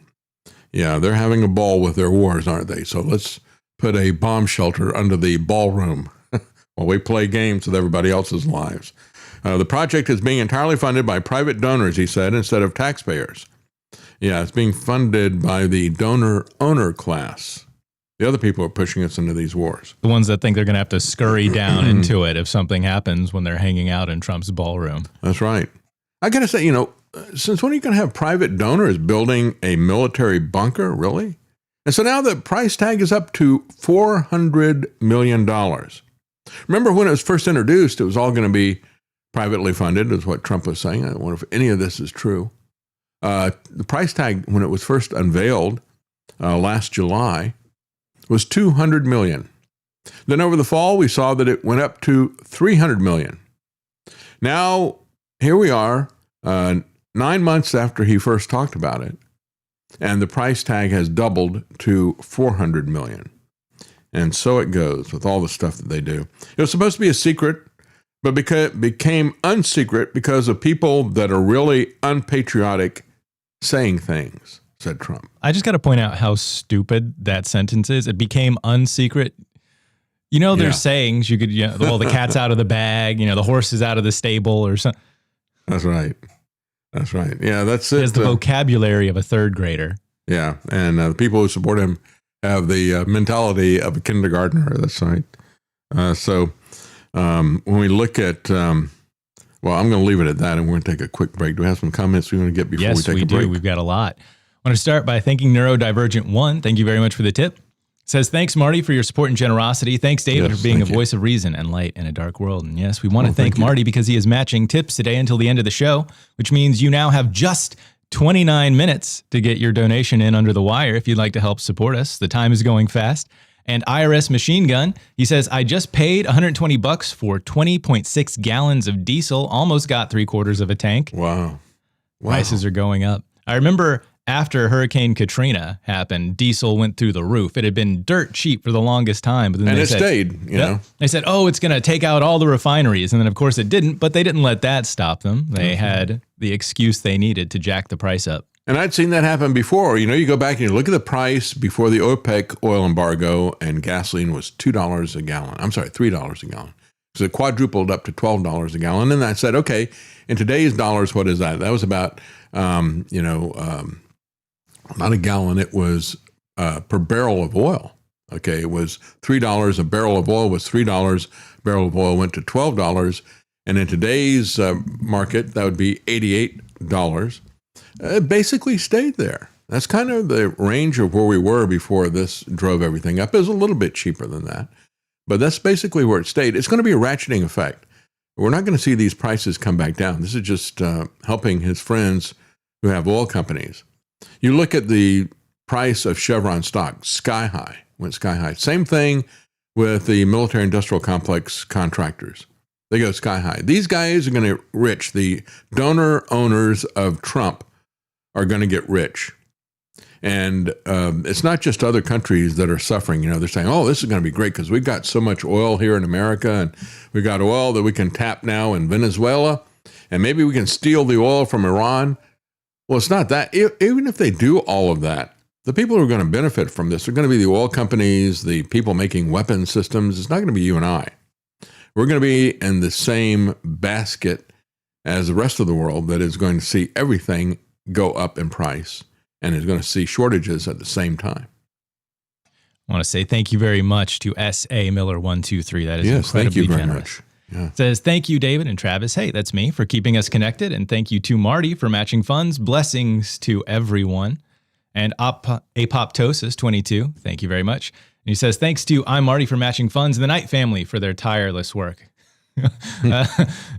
Yeah, they're having a ball with their wars, aren't they? So let's put a bomb shelter under the ballroom while we play games with everybody else's lives. The project is being entirely funded by private donors, he said, instead of taxpayers. Yeah, it's being funded by the donor-owner class. The other people are pushing us into these wars. The ones that think they're going to have to scurry down into it if something happens when they're hanging out in Trump's ballroom. That's right. I got to say, since when are you going to have private donors building a military bunker, really? And so now the price tag is up to $400 million. Remember when it was first introduced, it was all going to be privately funded, is what Trump was saying. I don't wonder if any of this is true. The price tag, when it was first unveiled last July, was $200 million. Then over the fall, we saw that it went up to $300 million. Now, here we are, 9 months after he first talked about it, and the price tag has doubled to $400 million. And so it goes with all the stuff that they do. It was supposed to be a secret. But because it became unsecret because of people that are really unpatriotic saying things, said Trump. I just got to point out how stupid that sentence is. It became unsecret. You know, there's sayings you could, well, the cat's out of the bag, the horse is out of the stable or something. That's right. That's right. Yeah, that's it. It's the vocabulary of a third grader. Yeah. And the people who support him have the mentality of a kindergartner. That's right. So when we look at, well, I'm going to leave it at that and we're going to take a quick break. Do we have some comments we want to get before we take a break? Yes, we do. We've got a lot. I want to start by thanking Neurodivergent1. Thank you very much for the tip. Says, thanks, Marty, for your support and generosity. Thanks, David, for being a voice of reason and light in a dark world. And yes, we want to thank Marty because he is matching tips today until the end of the show, which means you now have just 29 minutes to get your donation in under the wire if you'd like to help support us. The time is going fast. And IRS Machine Gun, he says, I just paid $120 for 20.6 gallons of diesel, almost got 3/4 of a tank. Wow. Prices are going up. I remember after Hurricane Katrina happened, diesel went through the roof. It had been dirt cheap for the longest time. But then and it stayed, you know. They said, oh, it's going to take out all the refineries. And then, of course, it didn't. But they didn't let that stop them. They had the excuse they needed to jack the price up. And I'd seen that happen before. You go back and you look at the price before the OPEC oil embargo, and gasoline was $2 a gallon. I'm sorry, $3 a gallon. So it quadrupled up to $12 a gallon. And I said, okay, in today's dollars, what is that? That was about, not a gallon, it was per barrel of oil. Okay, it was $3 a barrel of oil was $3. A barrel of oil went to $12. And in today's market, that would be $88. It basically stayed there. That's kind of the range of where we were before this drove everything up. It was a little bit cheaper than that. But that's basically where it stayed. It's going to be a ratcheting effect. We're not going to see these prices come back down. This is just helping his friends who have oil companies. You look at the price of Chevron stock, sky high, went sky high. Same thing with the military industrial complex contractors. They go sky high. These guys are going to get rich. The donor owners of Trump are going to get rich. And it's not just other countries that are suffering. They're saying, oh, this is going to be great because we've got so much oil here in America, and we've got oil that we can tap now in Venezuela, and maybe we can steal the oil from Iran. Well, it's not that. Even if they do all of that, the people who are going to benefit from this are going to be the oil companies, the people making weapon systems. It's not going to be you and I. We're going to be in the same basket as the rest of the world that is going to see everything go up in price and is going to see shortages at the same time. I want to say thank you very much to S.A. Miller123. That is incredibly thank you very generous. Much. Yeah. Says, thank you, David and Travis. Hey, that's me, for keeping us connected. And thank you to Marty for matching funds. Blessings to everyone. And Apoptosis22, thank you very much. And he says, thanks to I'm Marty for matching funds and the Knight family for their tireless work.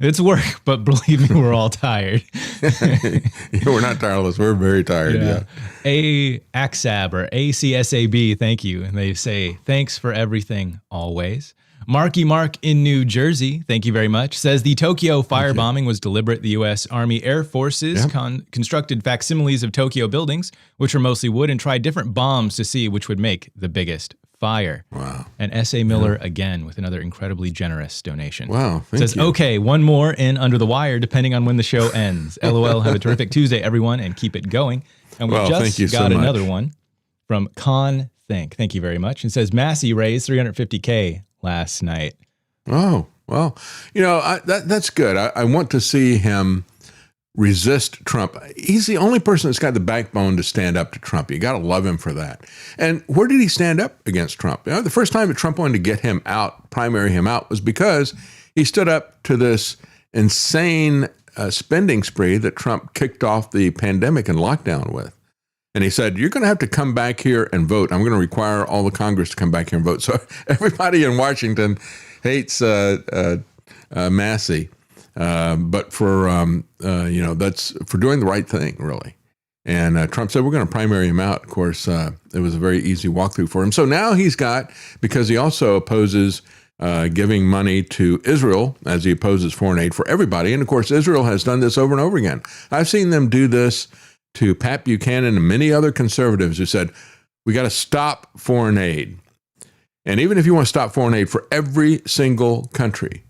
It's work, but believe me, we're all tired. We're not tireless. We're very tired. Yeah. AXAB or ACSAB, thank you. And they say, thanks for everything always. Marky Mark in New Jersey, thank you very much, says the Tokyo firebombing was deliberate. The U.S. Army Air Forces constructed facsimiles of Tokyo buildings, which are mostly wood, and tried different bombs to see which would make the biggest fire. Wow. And S.A. Miller again with another incredibly generous donation. Wow. Says, okay, one more in under the wire depending on when the show ends. LOL, have a terrific Tuesday, everyone, and keep it going. And we just got another one from Con Think. Thank you very much. And says, Massey raised $350K last night. Oh, well, that's good. I want to see him resist Trump. He's the only person that's got the backbone to stand up to Trump. You got to love him for that. And where did he stand up against Trump? The first time that Trump wanted to get him out, primary him out, was because he stood up to this insane spending spree that Trump kicked off the pandemic and lockdown with. And he said, you're going to have to come back here and vote. I'm going to require all the Congress to come back here and vote. So everybody in Washington hates Massey. But for, that's for doing the right thing, really. And Trump said, we're going to primary him out. Of course, it was a very easy walkthrough for him. So now he's got, because he also opposes giving money to Israel, as he opposes foreign aid for everybody. And of course, Israel has done this over and over again. I've seen them do this to Pat Buchanan and many other conservatives who said, we got to stop foreign aid. And even if you want to stop foreign aid for every single country,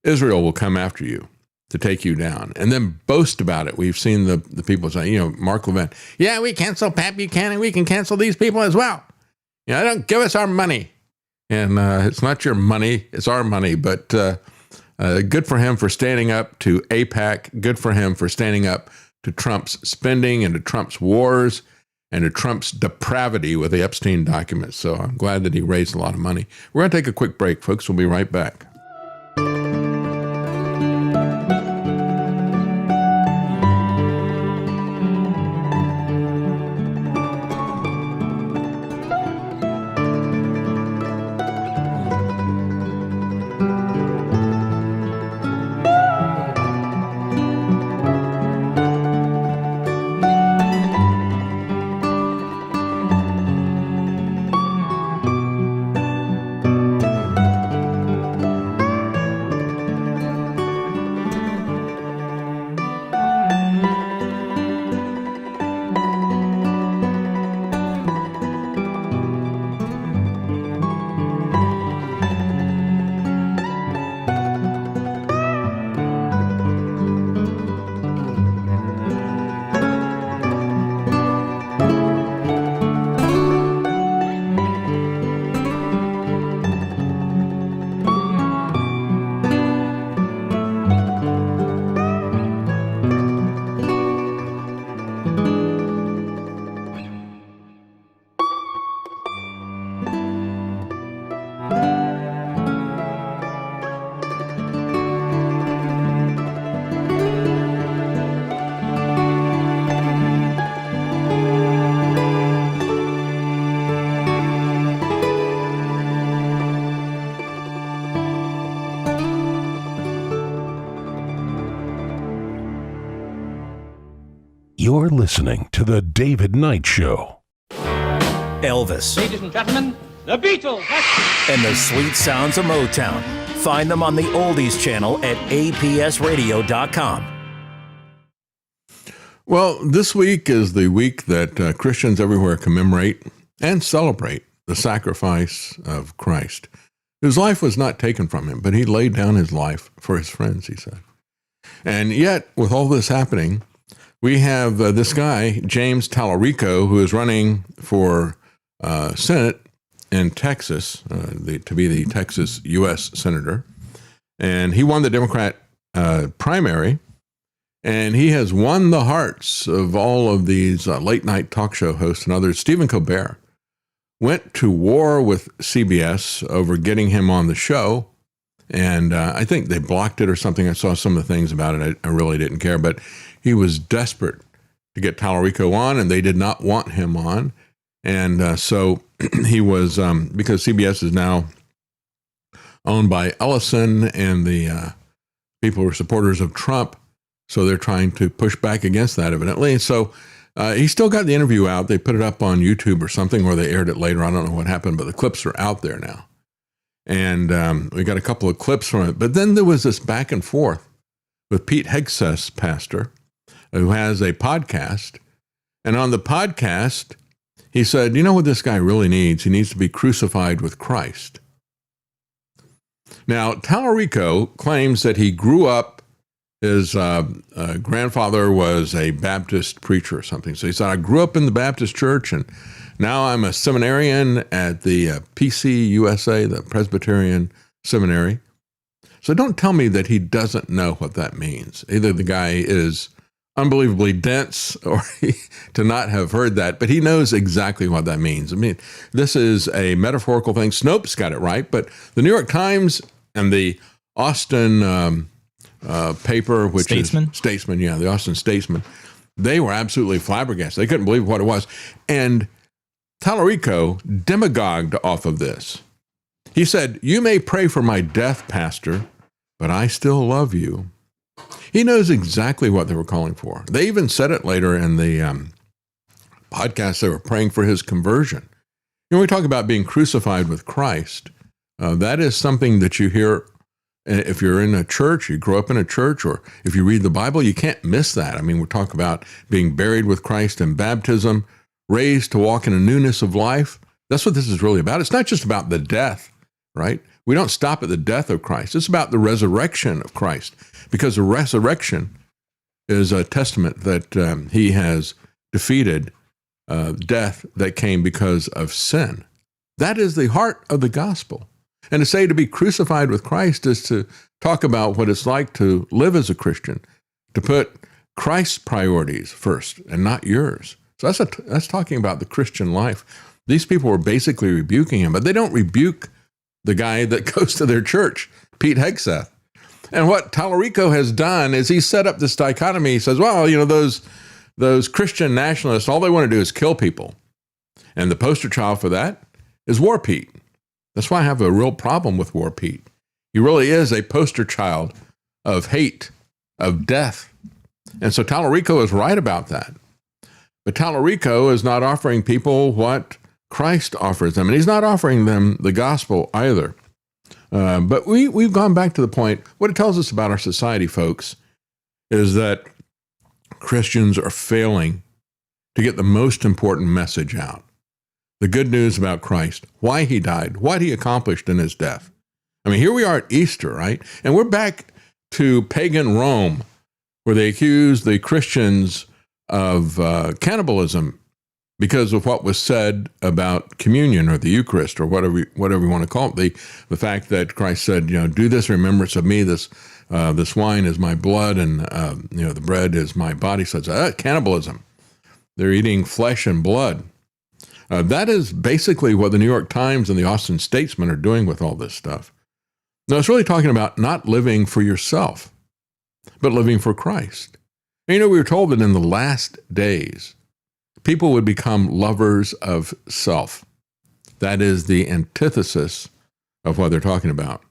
Israel will come after you to take you down, and then boast about it. We've seen the people say, Mark Levin, yeah, we cancel Pat Buchanan, we can cancel these people as well. They don't give us our money. And it's not your money, it's our money. But good for him for standing up to AIPAC. Good for him for standing up to Trump's spending and to Trump's wars and to Trump's depravity with the Epstein documents. So I'm glad that he raised a lot of money. We're going to take a quick break, folks. We'll be right back. You're listening to The David Knight Show. Elvis. Ladies and gentlemen, the Beatles. And the sweet sounds of Motown. Find them on the Oldies channel at apsradio.com. Well, this week is the week that Christians everywhere commemorate and celebrate the sacrifice of Christ, whose life was not taken from him, but he laid down his life for his friends, he said. And yet, with all this happening, we have this guy, James Tallarico, who is running for Senate in Texas, to be the Texas U.S. Senator. And he won the Democrat primary, and he has won the hearts of all of these late-night talk show hosts and others. Stephen Colbert went to war with CBS over getting him on the show, and I think they blocked it or something. I saw some of the things about it. I really didn't care, but he was desperate to get Tallarico on, and they did not want him on. And so he was, because CBS is now owned by Ellison, and the people who are supporters of Trump, so they're trying to push back against that, evidently. So he still got the interview out. They put it up on YouTube or something, or they aired it later. I don't know what happened, but the clips are out there now. And we got a couple of clips from it. But then there was this back and forth with Pete Hegseth's pastor, who has a podcast. And on the podcast, he said, you know what this guy really needs? He needs to be crucified with Christ. Now, Tallarico claims that he grew up, his grandfather was a Baptist preacher or something. So he said, I grew up in the Baptist church, and now I'm a seminarian at the PCUSA, the Presbyterian Seminary. So don't tell me that he doesn't know what that means. Either the guy is unbelievably dense or to not have heard that, but he knows exactly what that means. I mean, this is a metaphorical thing. Snopes got it right, but the New York Times and the Austin paper, which Statesman? is Statesman, yeah, the Austin Statesman, they were absolutely flabbergasted. They couldn't believe what it was. And Tallarico demagogued off of this. He said, you may pray for my death, Pastor, but I still love you. He knows exactly what they were calling for. They even said it later in the podcast. They were praying for his conversion. You know, we talk about being crucified with Christ. That is something that you hear if you're in a church, you grow up in a church, or if you read the Bible, you can't miss that. I mean, we talk about being buried with Christ in baptism, raised to walk in a newness of life. That's what this is really about. It's not just about the death, right? We don't stop at the death of Christ. It's about the resurrection of Christ, because the resurrection is a testament that he has defeated death that came because of sin. That is the heart of the gospel. And to say to be crucified with Christ is to talk about what it's like to live as a Christian, to put Christ's priorities first and not yours. So that's talking about the Christian life. These people were basically rebuking him, but they don't rebuke the guy that goes to their church, Pete Hegseth. And what Tallarico has done is he set up this dichotomy. He says, well, those Christian nationalists, all they want to do is kill people. And the poster child for that is War Pete. That's why I have a real problem with War Pete. He really is a poster child of hate, of death. And so Tallarico is right about that. But Tallarico is not offering people what Christ offers them. And he's not offering them the gospel either. But we've gone back to the point. What it tells us about our society, folks, is that Christians are failing to get the most important message out. The good news about Christ, why he died, what he accomplished in his death. I mean, here we are at Easter, right? And we're back to pagan Rome, where they accused the Christians of cannibalism because of what was said about communion or the Eucharist or whatever you want to call it. The fact that Christ said, do this in remembrance of me. This wine is my blood, and the bread is my body. So it's cannibalism. They're eating flesh and blood. That is basically what the New York Times and the Austin Statesman are doing with all this stuff. No, it's really talking about not living for yourself, but living for Christ. And, we were told that in the last days, people would become lovers of self. That is the antithesis of what they're talking about.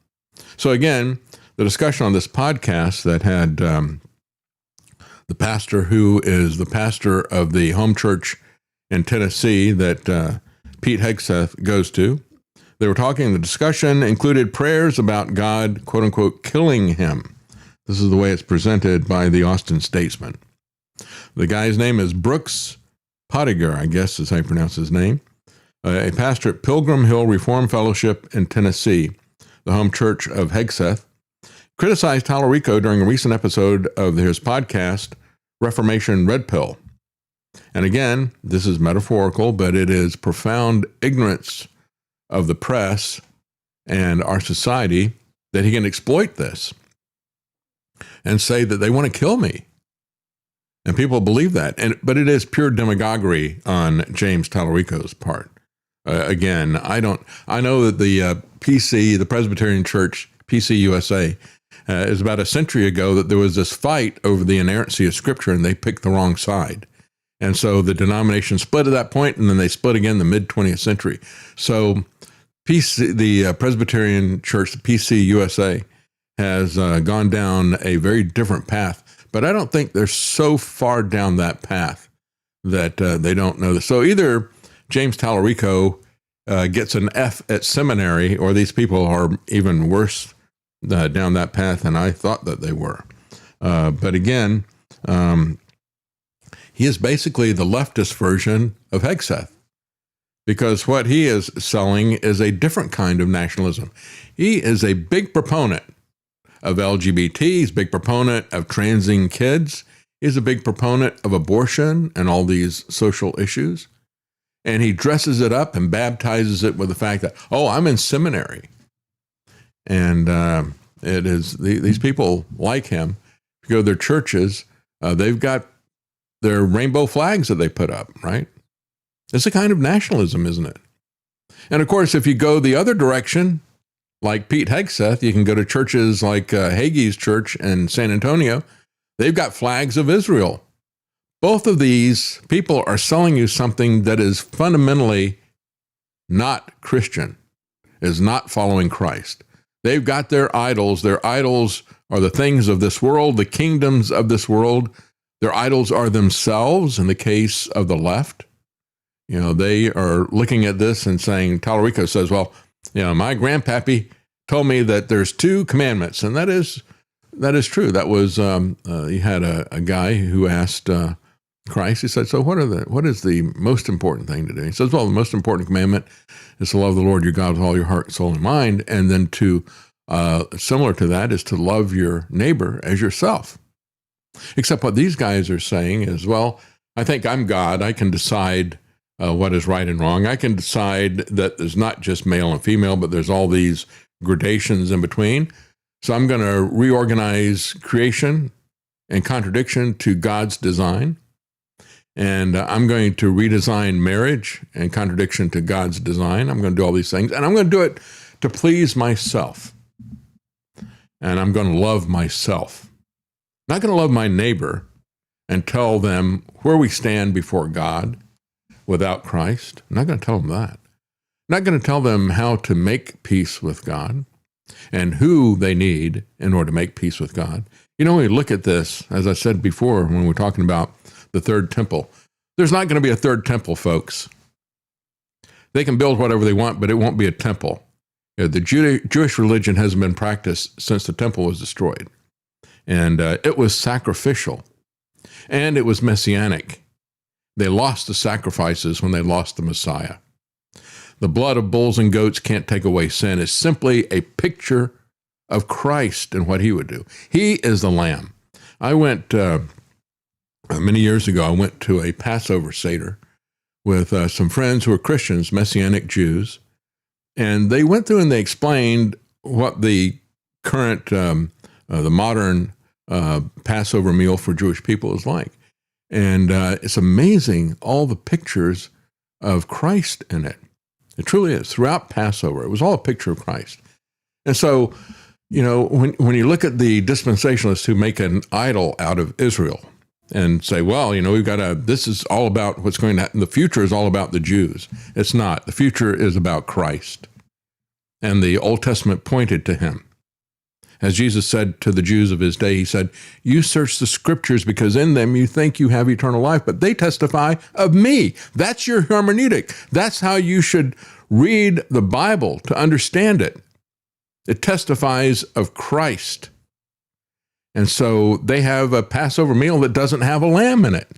So again, the discussion on this podcast that had the pastor who is the pastor of the home church in Tennessee that Pete Hegseth goes to, they were talking, the discussion included prayers about God, quote unquote, killing him. This is the way it's presented by the Austin Statesman. The guy's name is Brooks Pottinger, I guess is how you pronounce his name, a pastor at Pilgrim Hill Reformed Fellowship in Tennessee, the home church of Hegseth, criticized Tallarico during a recent episode of his podcast, Reformation Red Pill. And again, this is metaphorical, but it is profound ignorance of the press and our society that he can exploit this and say that they want to kill me. And people believe that. But it is pure demagoguery on James Tallarico's part. Again, I know that the PC, the Presbyterian Church, PC USA, is about a century ago that there was this fight over the inerrancy of Scripture, and they picked the wrong side. And so the denomination split at that point, and then they split again in the mid-20th century. So the Presbyterian Church, the PC USA, has gone down a very different path. But I don't think they're so far down that path that they don't know this. So either James Tallarico gets an F at seminary, or these people are even worse down that path than I thought that they were. But again, he is basically the leftist version of Hegseth, because what he is selling is a different kind of nationalism. He is a big proponent of LGBT. He's a big proponent of transing kids. He's a big proponent of abortion and all these social issues. And he dresses it up and baptizes it with the fact that, I'm in seminary. And it is these people like him. If you go to their churches, they've got their rainbow flags that they put up, right? It's a kind of nationalism, isn't it? And of course, if you go the other direction, like Pete Hegseth, you can go to churches like Hagee's church in San Antonio. They've got flags of Israel. Both of these people are selling you something that is fundamentally not Christian, is not following Christ. They've got their idols. Their idols are the things of this world, the kingdoms of this world. Their idols are themselves, in the case of the left. They are looking at this and saying, Tallarico says, my grandpappy told me that there's 2 commandments, and that is true. That was, you had a guy who asked Christ. He said, so what is the most important thing to do? He says, well, the most important commandment is to love the Lord your God with all your heart, soul, and mind. And then similar to that is to love your neighbor as yourself. Except what these guys are saying is, well, I think I'm God. I can decide what is right and wrong. I can decide that there's not just male and female, but there's all these gradations in between. So I'm going to reorganize creation in contradiction to God's design. And I'm going to redesign marriage in contradiction to God's design. I'm going to do all these things. And I'm going to do it to please myself. And I'm going to love myself. I'm not going to love my neighbor and tell them where we stand before God without Christ. I'm not going to tell them that. I'm not going to tell them how to make peace with God and who they need in order to make peace with God. You know, when we look at this, as I said before, when we're talking about the third temple, there's not going to be a third temple, folks. They can build whatever they want, but it won't be a temple. The Jewish religion hasn't been practiced since the temple was destroyed. And it was sacrificial. And it was messianic. They lost the sacrifices when they lost the Messiah. The blood of bulls and goats can't take away sin. It's simply a picture of Christ and what he would do. He is the Lamb. I went, many years ago, I went to a Passover Seder with some friends who were Christians, Messianic Jews, and they went through and they explained what the current, the modern Passover meal for Jewish people is like. And it's amazing, all the pictures of Christ in it. It truly is. Throughout Passover, it was all a picture of Christ. And so, you know, when you look at the dispensationalists who make an idol out of Israel and say, well, you know, this is all about what's going to happen. The future is all about the Jews. It's not. The future is about Christ. And the Old Testament pointed to him. As Jesus said to the Jews of his day, he said, you search the scriptures because in them you think you have eternal life, but they testify of me. That's your hermeneutic. That's how you should read the Bible to understand it. It testifies of Christ. And so they have a Passover meal that doesn't have a lamb in it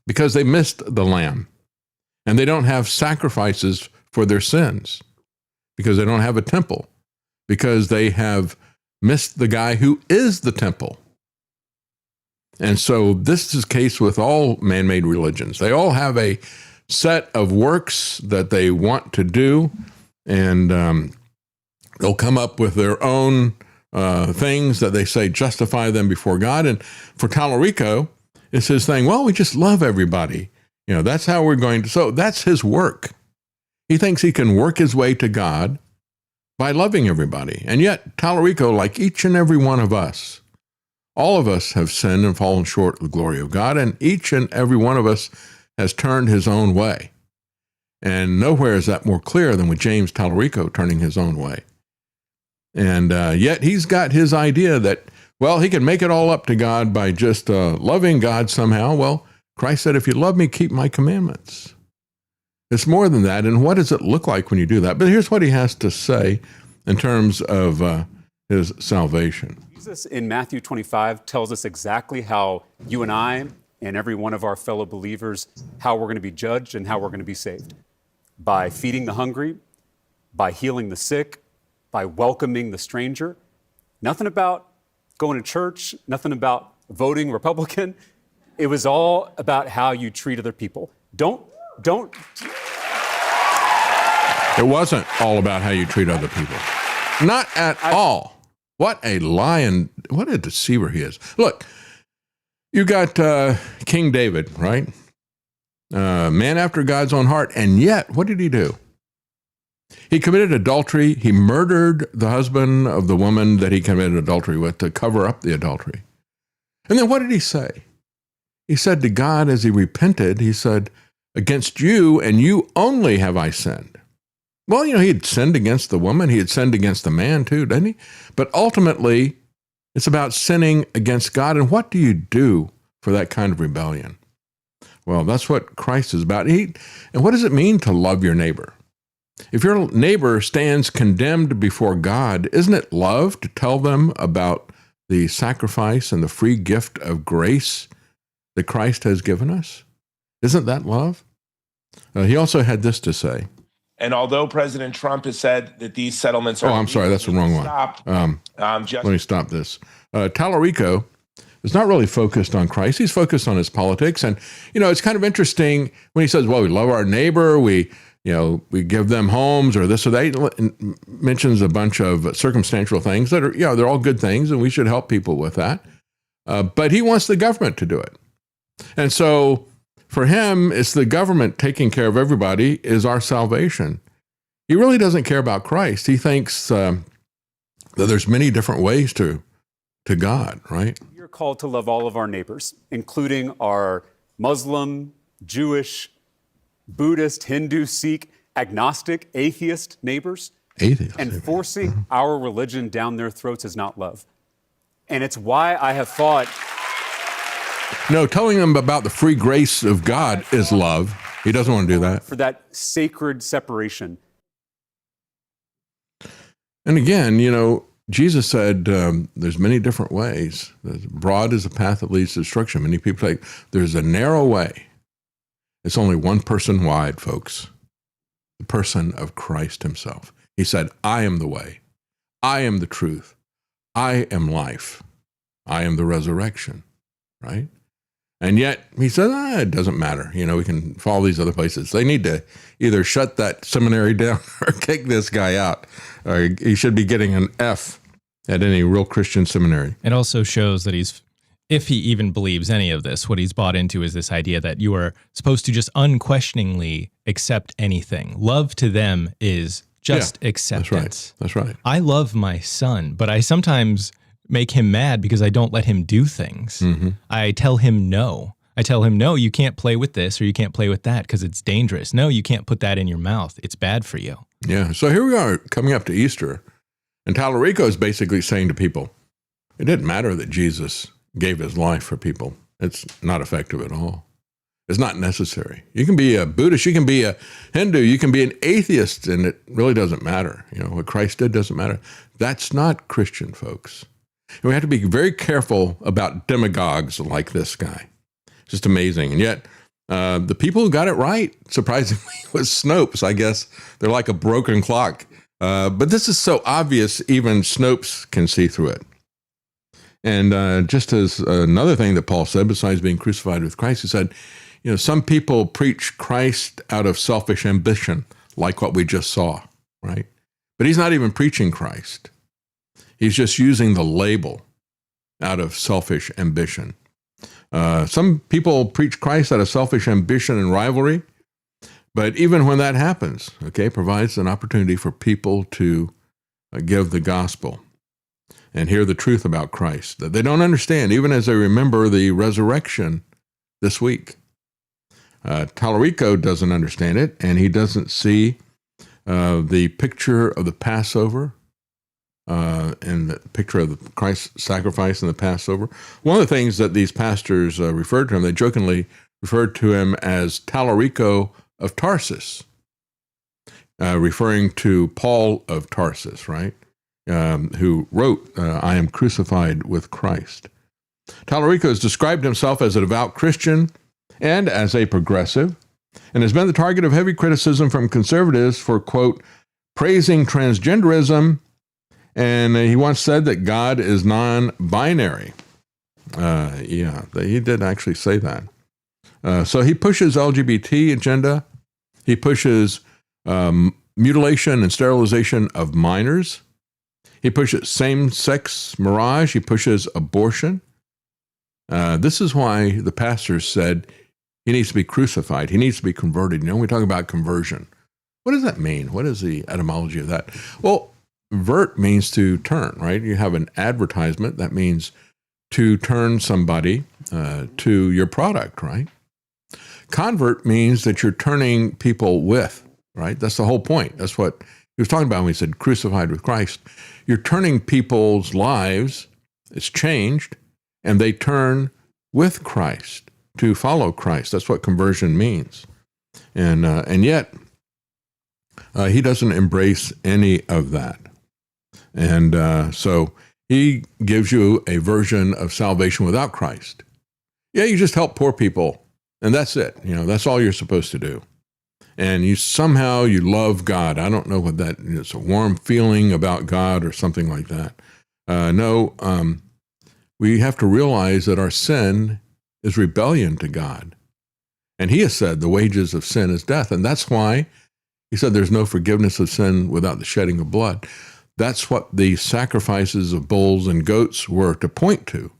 because they missed the lamb. And they don't have sacrifices for their sins because they don't have a temple, because they have missed the guy who is the temple. And so this is the case with all man-made religions. They all have a set of works that they want to do, and they'll come up with their own things that they say justify them before God. And for Talarico, it's his thing, well, we just love everybody. You know, that's how we're going to, so that's his work. He thinks he can work his way to God by loving everybody. And yet, Talarico, like each and every one of us, all of us have sinned and fallen short of the glory of God, and each and every one of us has turned his own way. And nowhere is that more clear than with James Talarico turning his own way. And yet he's got his idea that, well, he can make it all up to God by just loving God somehow. Well, Christ said, if you love me, keep my commandments. It's more than that. And what does it look like when you do that? But here's what he has to say in terms of his salvation. Jesus in Matthew 25 tells us exactly how you and I and every one of our fellow believers, how we're going to be judged and how we're going to be saved. By feeding the hungry, by healing the sick, by welcoming the stranger. Nothing about going to church, nothing about voting Republican. It was all about how you treat other people. Don't. It wasn't all about how you treat other people. Not at all. What a lion, what a deceiver he is. Look, you got King David, right? Man after God's own heart. And yet, what did he do? He committed adultery. He murdered the husband of the woman that he committed adultery with to cover up the adultery. And then what did he say? He said to God as he repented, he said, against you and you only have I sinned. Well, you know, he had sinned against the woman. He had sinned against the man too, didn't he? But ultimately, it's about sinning against God. And what do you do for that kind of rebellion? Well, that's what Christ is about. And what does it mean to love your neighbor? If your neighbor stands condemned before God, isn't it love to tell them about the sacrifice and the free gift of grace that Christ has given us? Isn't that love? He also had this to say. And although President Trump has said that these settlements are... Oh, I'm sorry, that's the wrong one. Let me stop this. Tallarico is not really focused on Christ. He's focused on his politics. And, it's kind of interesting when he says, well, we love our neighbor, we give them homes or this or that. He mentions a bunch of circumstantial things that are, they're all good things, and we should help people with that. But he wants the government to do it. And so for him, it's the government taking care of everybody is our salvation. He really doesn't care about Christ. He thinks that there's many different ways to God, right? You're called to love all of our neighbors, including our Muslim, Jewish, Buddhist, Hindu, Sikh, agnostic, atheist neighbors. Atheist. And forcing our religion down their throats is not love. And it's why I have fought... No, telling them about the free grace of God is love. He doesn't want to do that. For that sacred separation. And again, Jesus said there's many different ways. Broad is a path that leads to destruction. Many people say there's a narrow way. It's only one person wide, folks. The person of Christ himself. He said, I am the way. I am the truth. I am life. I am the resurrection, right? And yet he said, it doesn't matter. We can follow these other places. They need to either shut that seminary down or kick this guy out. Or he should be getting an F at any real Christian seminary. It also shows that if he even believes any of this, what he's bought into is this idea that you are supposed to just unquestioningly accept anything. Love to them is just acceptance. That's right. I love my son, but I sometimes make him mad because I don't let him do things. Mm-hmm. I tell him no. I tell him, no, you can't play with this or you can't play with that because it's dangerous. No, you can't put that in your mouth. It's bad for you. Yeah. So here we are coming up to Easter. And Tallarico is basically saying to people, it didn't matter that Jesus gave his life for people. It's not effective at all. It's not necessary. You can be a Buddhist, you can be a Hindu, you can be an atheist, and it really doesn't matter. What Christ did doesn't matter. That's not Christian, folks. And we have to be very careful about demagogues like this guy. Just amazing. And yet, the people who got it right, surprisingly, was Snopes. I guess they're like a broken clock. But this is so obvious, even Snopes can see through it. And just as another thing that Paul said, besides being crucified with Christ, he said, some people preach Christ out of selfish ambition, like what we just saw, right? But he's not even preaching Christ. He's just using the label out of selfish ambition. Some people preach Christ out of selfish ambition and rivalry, but even when that happens, provides an opportunity for people to give the gospel and hear the truth about Christ that they don't understand, even as they remember the resurrection this week. Tallarico doesn't understand it, and he doesn't see the picture of the Passover and the picture of the Christ's sacrifice in the Passover. One of the things that these pastors referred to him, they jokingly referred to him as Tallarico of Tarsus, referring to Paul of Tarsus, right? Who wrote, I am crucified with Christ. Tallarico has described himself as a devout Christian and as a progressive, and has been the target of heavy criticism from conservatives for, quote, praising transgenderism, and he once said that God is non-binary. He did actually say that. So he pushes LGBT agenda. He pushes mutilation and sterilization of minors. He pushes same-sex marriage. He pushes abortion. This is why the pastors said he needs to be crucified. He needs to be converted. We talk about conversion. What does that mean? What is the etymology of that? Well, vert means to turn, right? You have an advertisement. That means to turn somebody to your product, right? Convert means that you're turning people with, right? That's the whole point. That's what he was talking about when he said crucified with Christ. You're turning people's lives, it's changed, and they turn with Christ to follow Christ. That's what conversion means. And yet, he doesn't embrace any of that. And so he gives you a version of salvation without Christ. Yeah, you just help poor people, and that's it. That's all you're supposed to do. And you love God. I don't know what that is. It's a warm feeling about God or something like that. No, we have to realize that our sin is rebellion to God. And he has said the wages of sin is death. And that's why he said there's no forgiveness of sin without the shedding of blood. That's what the sacrifices of bulls and goats were to point to.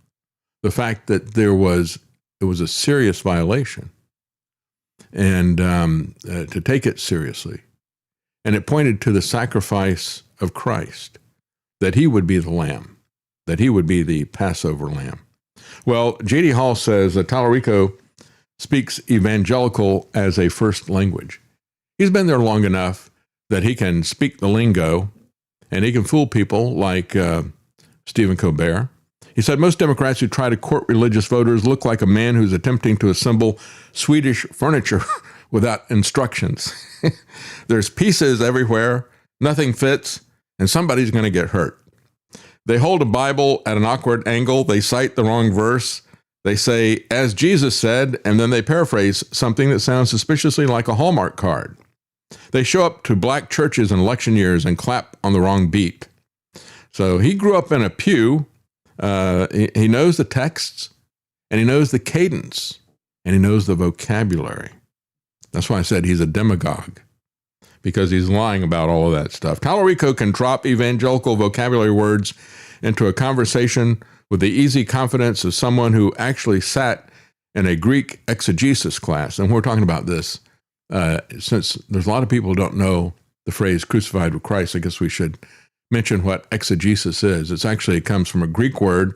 The fact that it was a serious violation, and to take it seriously. And it pointed to the sacrifice of Christ, that he would be the lamb, that he would be the Passover lamb. Well, J.D. Hall says that Tallarico speaks evangelical as a first language. He's been there long enough that he can speak the lingo, and he can fool people like Stephen Colbert. He said, most Democrats who try to court religious voters look like a man who's attempting to assemble Swedish furniture without instructions. There's pieces everywhere, nothing fits, and somebody's going to get hurt. They hold a Bible at an awkward angle. They cite the wrong verse. They say, as Jesus said, and then they paraphrase something that sounds suspiciously like a Hallmark card. They show up to black churches in election years and clap on the wrong beat. So he grew up in a pew. He knows the texts, and he knows the cadence, and he knows the vocabulary. That's why I said he's a demagogue, because he's lying about all of that stuff. Tallarico can drop evangelical vocabulary words into a conversation with the easy confidence of someone who actually sat in a Greek exegesis class. And we're talking about this, since there's a lot of people who don't know the phrase crucified with Christ, I guess we should mention what exegesis is. It comes from a Greek word,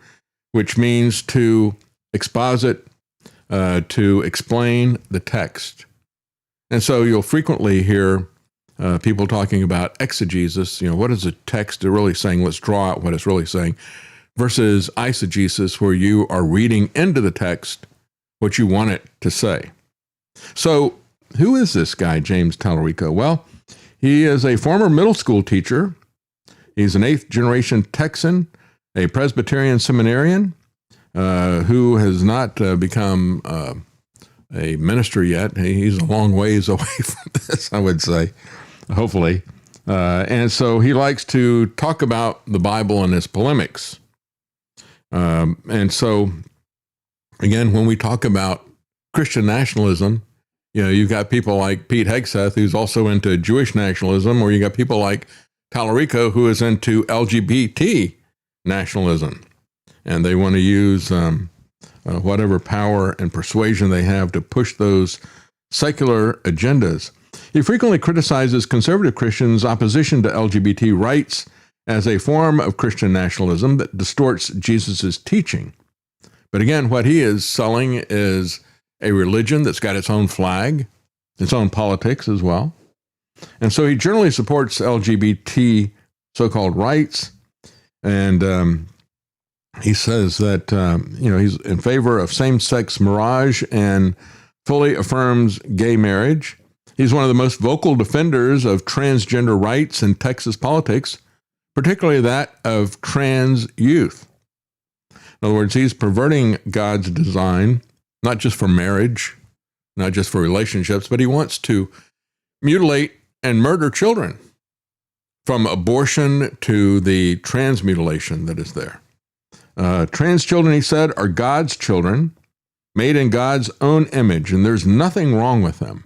which means to exposit, to explain the text. And so you'll frequently hear people talking about exegesis. What is the text really saying? Let's draw out what it's really saying. Versus eisegesis, where you are reading into the text what you want it to say. So who is this guy, James Tallarico? Well, he is a former middle school teacher. He's an 8th-generation Texan, a Presbyterian seminarian who has not become a minister yet. He's a long ways away from this, I would say, hopefully. And so he likes to talk about the Bible and his polemics. And so, again, when we talk about Christian nationalism, you've got people like Pete Hegseth, who's also into Jewish nationalism, or you got people like Tallarico, who is into LGBT nationalism, and they want to use whatever power and persuasion they have to push those secular agendas. He frequently criticizes conservative Christians' opposition to LGBT rights as a form of Christian nationalism that distorts Jesus' teaching. But again, what he is selling is a religion that's got its own flag, its own politics as well. And so he generally supports LGBT so-called rights. And he says that, he's in favor of same-sex marriage and fully affirms gay marriage. He's one of the most vocal defenders of transgender rights in Texas politics, particularly that of trans youth. In other words, he's perverting God's design, not just for marriage, not just for relationships, but he wants to mutilate and murder children, from abortion to the trans mutilation that is there. Trans children, he said, are God's children, made in God's own image, and there's nothing wrong with them.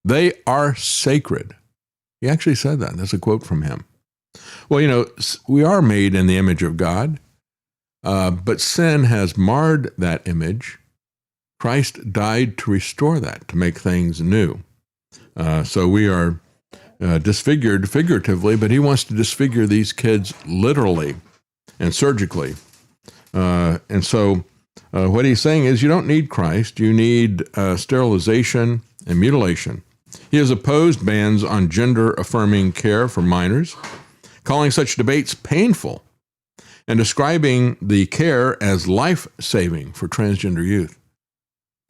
They are sacred. He actually said that. That's a quote from him. Well, we are made in the image of God, but sin has marred that image. Christ died to restore that, to make things new. So we are disfigured figuratively, but he wants to disfigure these kids literally and surgically. And so what he's saying is you don't need Christ. You need sterilization and mutilation. He has opposed bans on gender-affirming care for minors, calling such debates painful and describing the care as life-saving for transgender youth.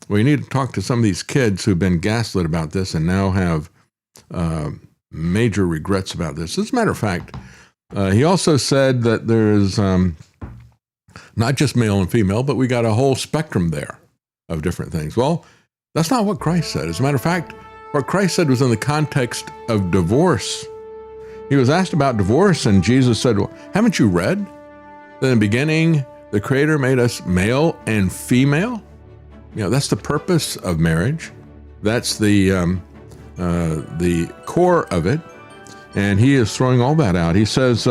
Well, you need to talk to some of these kids who've been gaslit about this and now have major regrets about this. As a matter of fact, he also said that there's not just male and female, but we got a whole spectrum there. of different things. Well, that's not what Christ said. As a matter of fact, what Christ said was in the context of divorce. He was asked about divorce, and Jesus said, well, haven't you read that in the beginning, the Creator made us male and female? That's the purpose of marriage. That's the core of it. And he is throwing all that out. He says,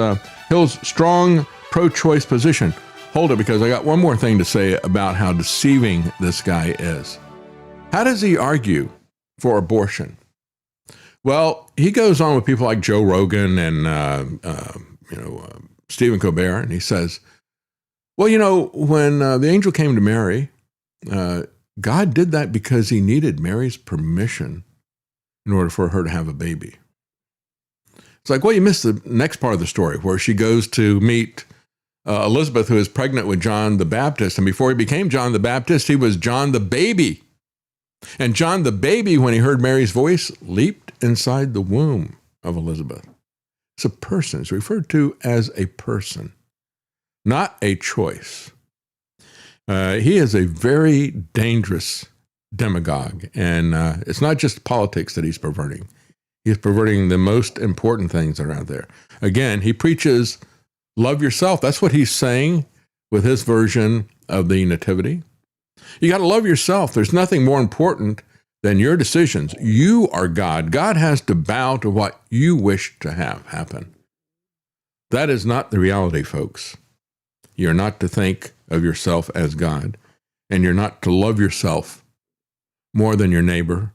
Hill's strong pro-choice position. Hold it, because I got one more thing to say about how deceiving this guy is. How does he argue for abortion? Well, he goes on with people like Joe Rogan and Stephen Colbert, and he says, well, when the angel came to Mary, God did that because he needed Mary's permission in order for her to have a baby. It's like, well, you missed the next part of the story where she goes to meet Elizabeth, who is pregnant with John the Baptist. And before he became John the Baptist, he was John the baby. And John the baby, when he heard Mary's voice, leaped inside the womb of Elizabeth. It's a person. It's referred to as a person, not a choice. He is a very dangerous demagogue. And it's not just politics that he's perverting. He's perverting the most important things that are out there. Again, he preaches, love yourself. That's what he's saying with his version of the nativity. You got to love yourself. There's nothing more important than your decisions. You are God. God has to bow to what you wish to have happen. That is not the reality, folks. You're not to think of yourself as God, and you're not to love yourself more than your neighbor,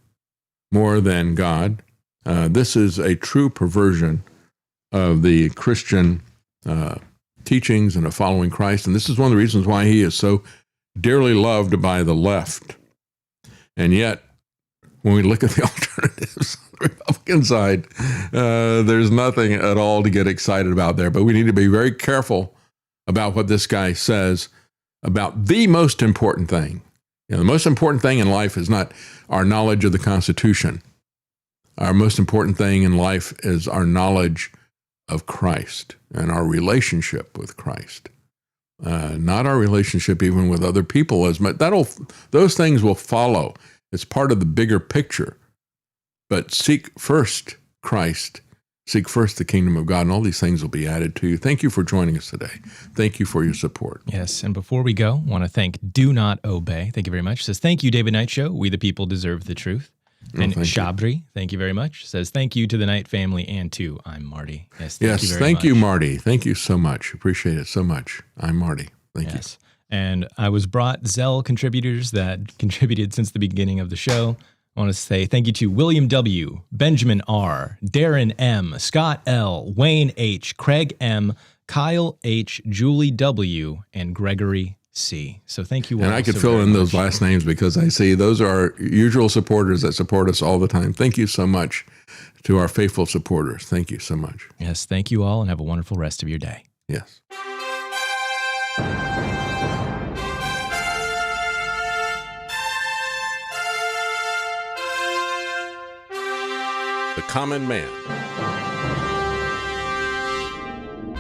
more than God. This is a true perversion of the Christian teachings and of following Christ. And this is one of the reasons why he is so dearly loved by the left. And yet, when we look at the alternatives on the Republican side, there's nothing at all to get excited about there. But we need to be very careful about what this guy says about the most important thing. The most important thing in life is not our knowledge of the Constitution. Our most important thing in life is our knowledge of Christ and our relationship with Christ. Not our relationship even with other people. Those things will follow. It's part of the bigger picture. But seek first Christ. Seek first the kingdom of God, and all these things will be added to you. Thank you for joining us today. Thank you for your support. Yes, and before we go, I want to thank Do Not Obey. Thank you very much. Says, thank you, David Knight Show. We the people deserve the truth. And Shabri, thank you very much. Says, thank you to the Knight family and to I'm Marty. Yes, thank you, Marty. Thank you so much. Appreciate it so much. I'm Marty. Thank you. And I was brought Zelle contributors that contributed since the beginning of the show. I want to say thank you to William W., Benjamin R., Darren M., Scott L., Wayne H., Craig M., Kyle H., Julie W., and Gregory C. So thank you all. And I could fill in those last names because I see those are our usual supporters that support us all the time. Thank you so much to our faithful supporters. Thank you so much. Yes, thank you all, and have a wonderful rest of your day. Yes. The common man.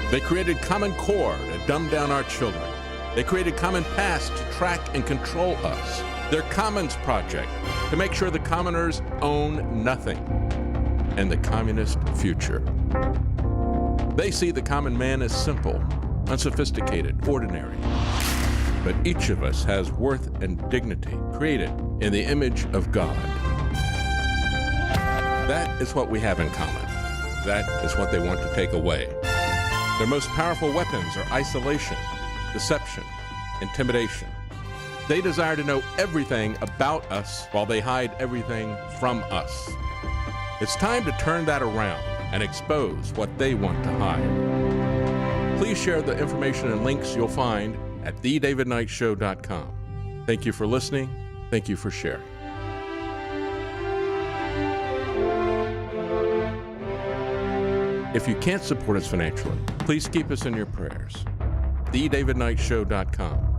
They created Common Core to dumb down our children. They created Common Pass to track and control us. Their Commons Project to make sure the commoners own nothing. And the communist future. They see the common man as simple, unsophisticated, ordinary. But each of us has worth and dignity created in the image of God. That is what we have in common. That is what they want to take away. Their most powerful weapons are isolation, deception, intimidation. They desire to know everything about us while they hide everything from us. It's time to turn that around and expose what they want to hide. Please share the information and links you'll find at thedavidknightshow.com. Thank you for listening. Thank you for sharing. If you can't support us financially, please keep us in your prayers. thedavidknightshow.com.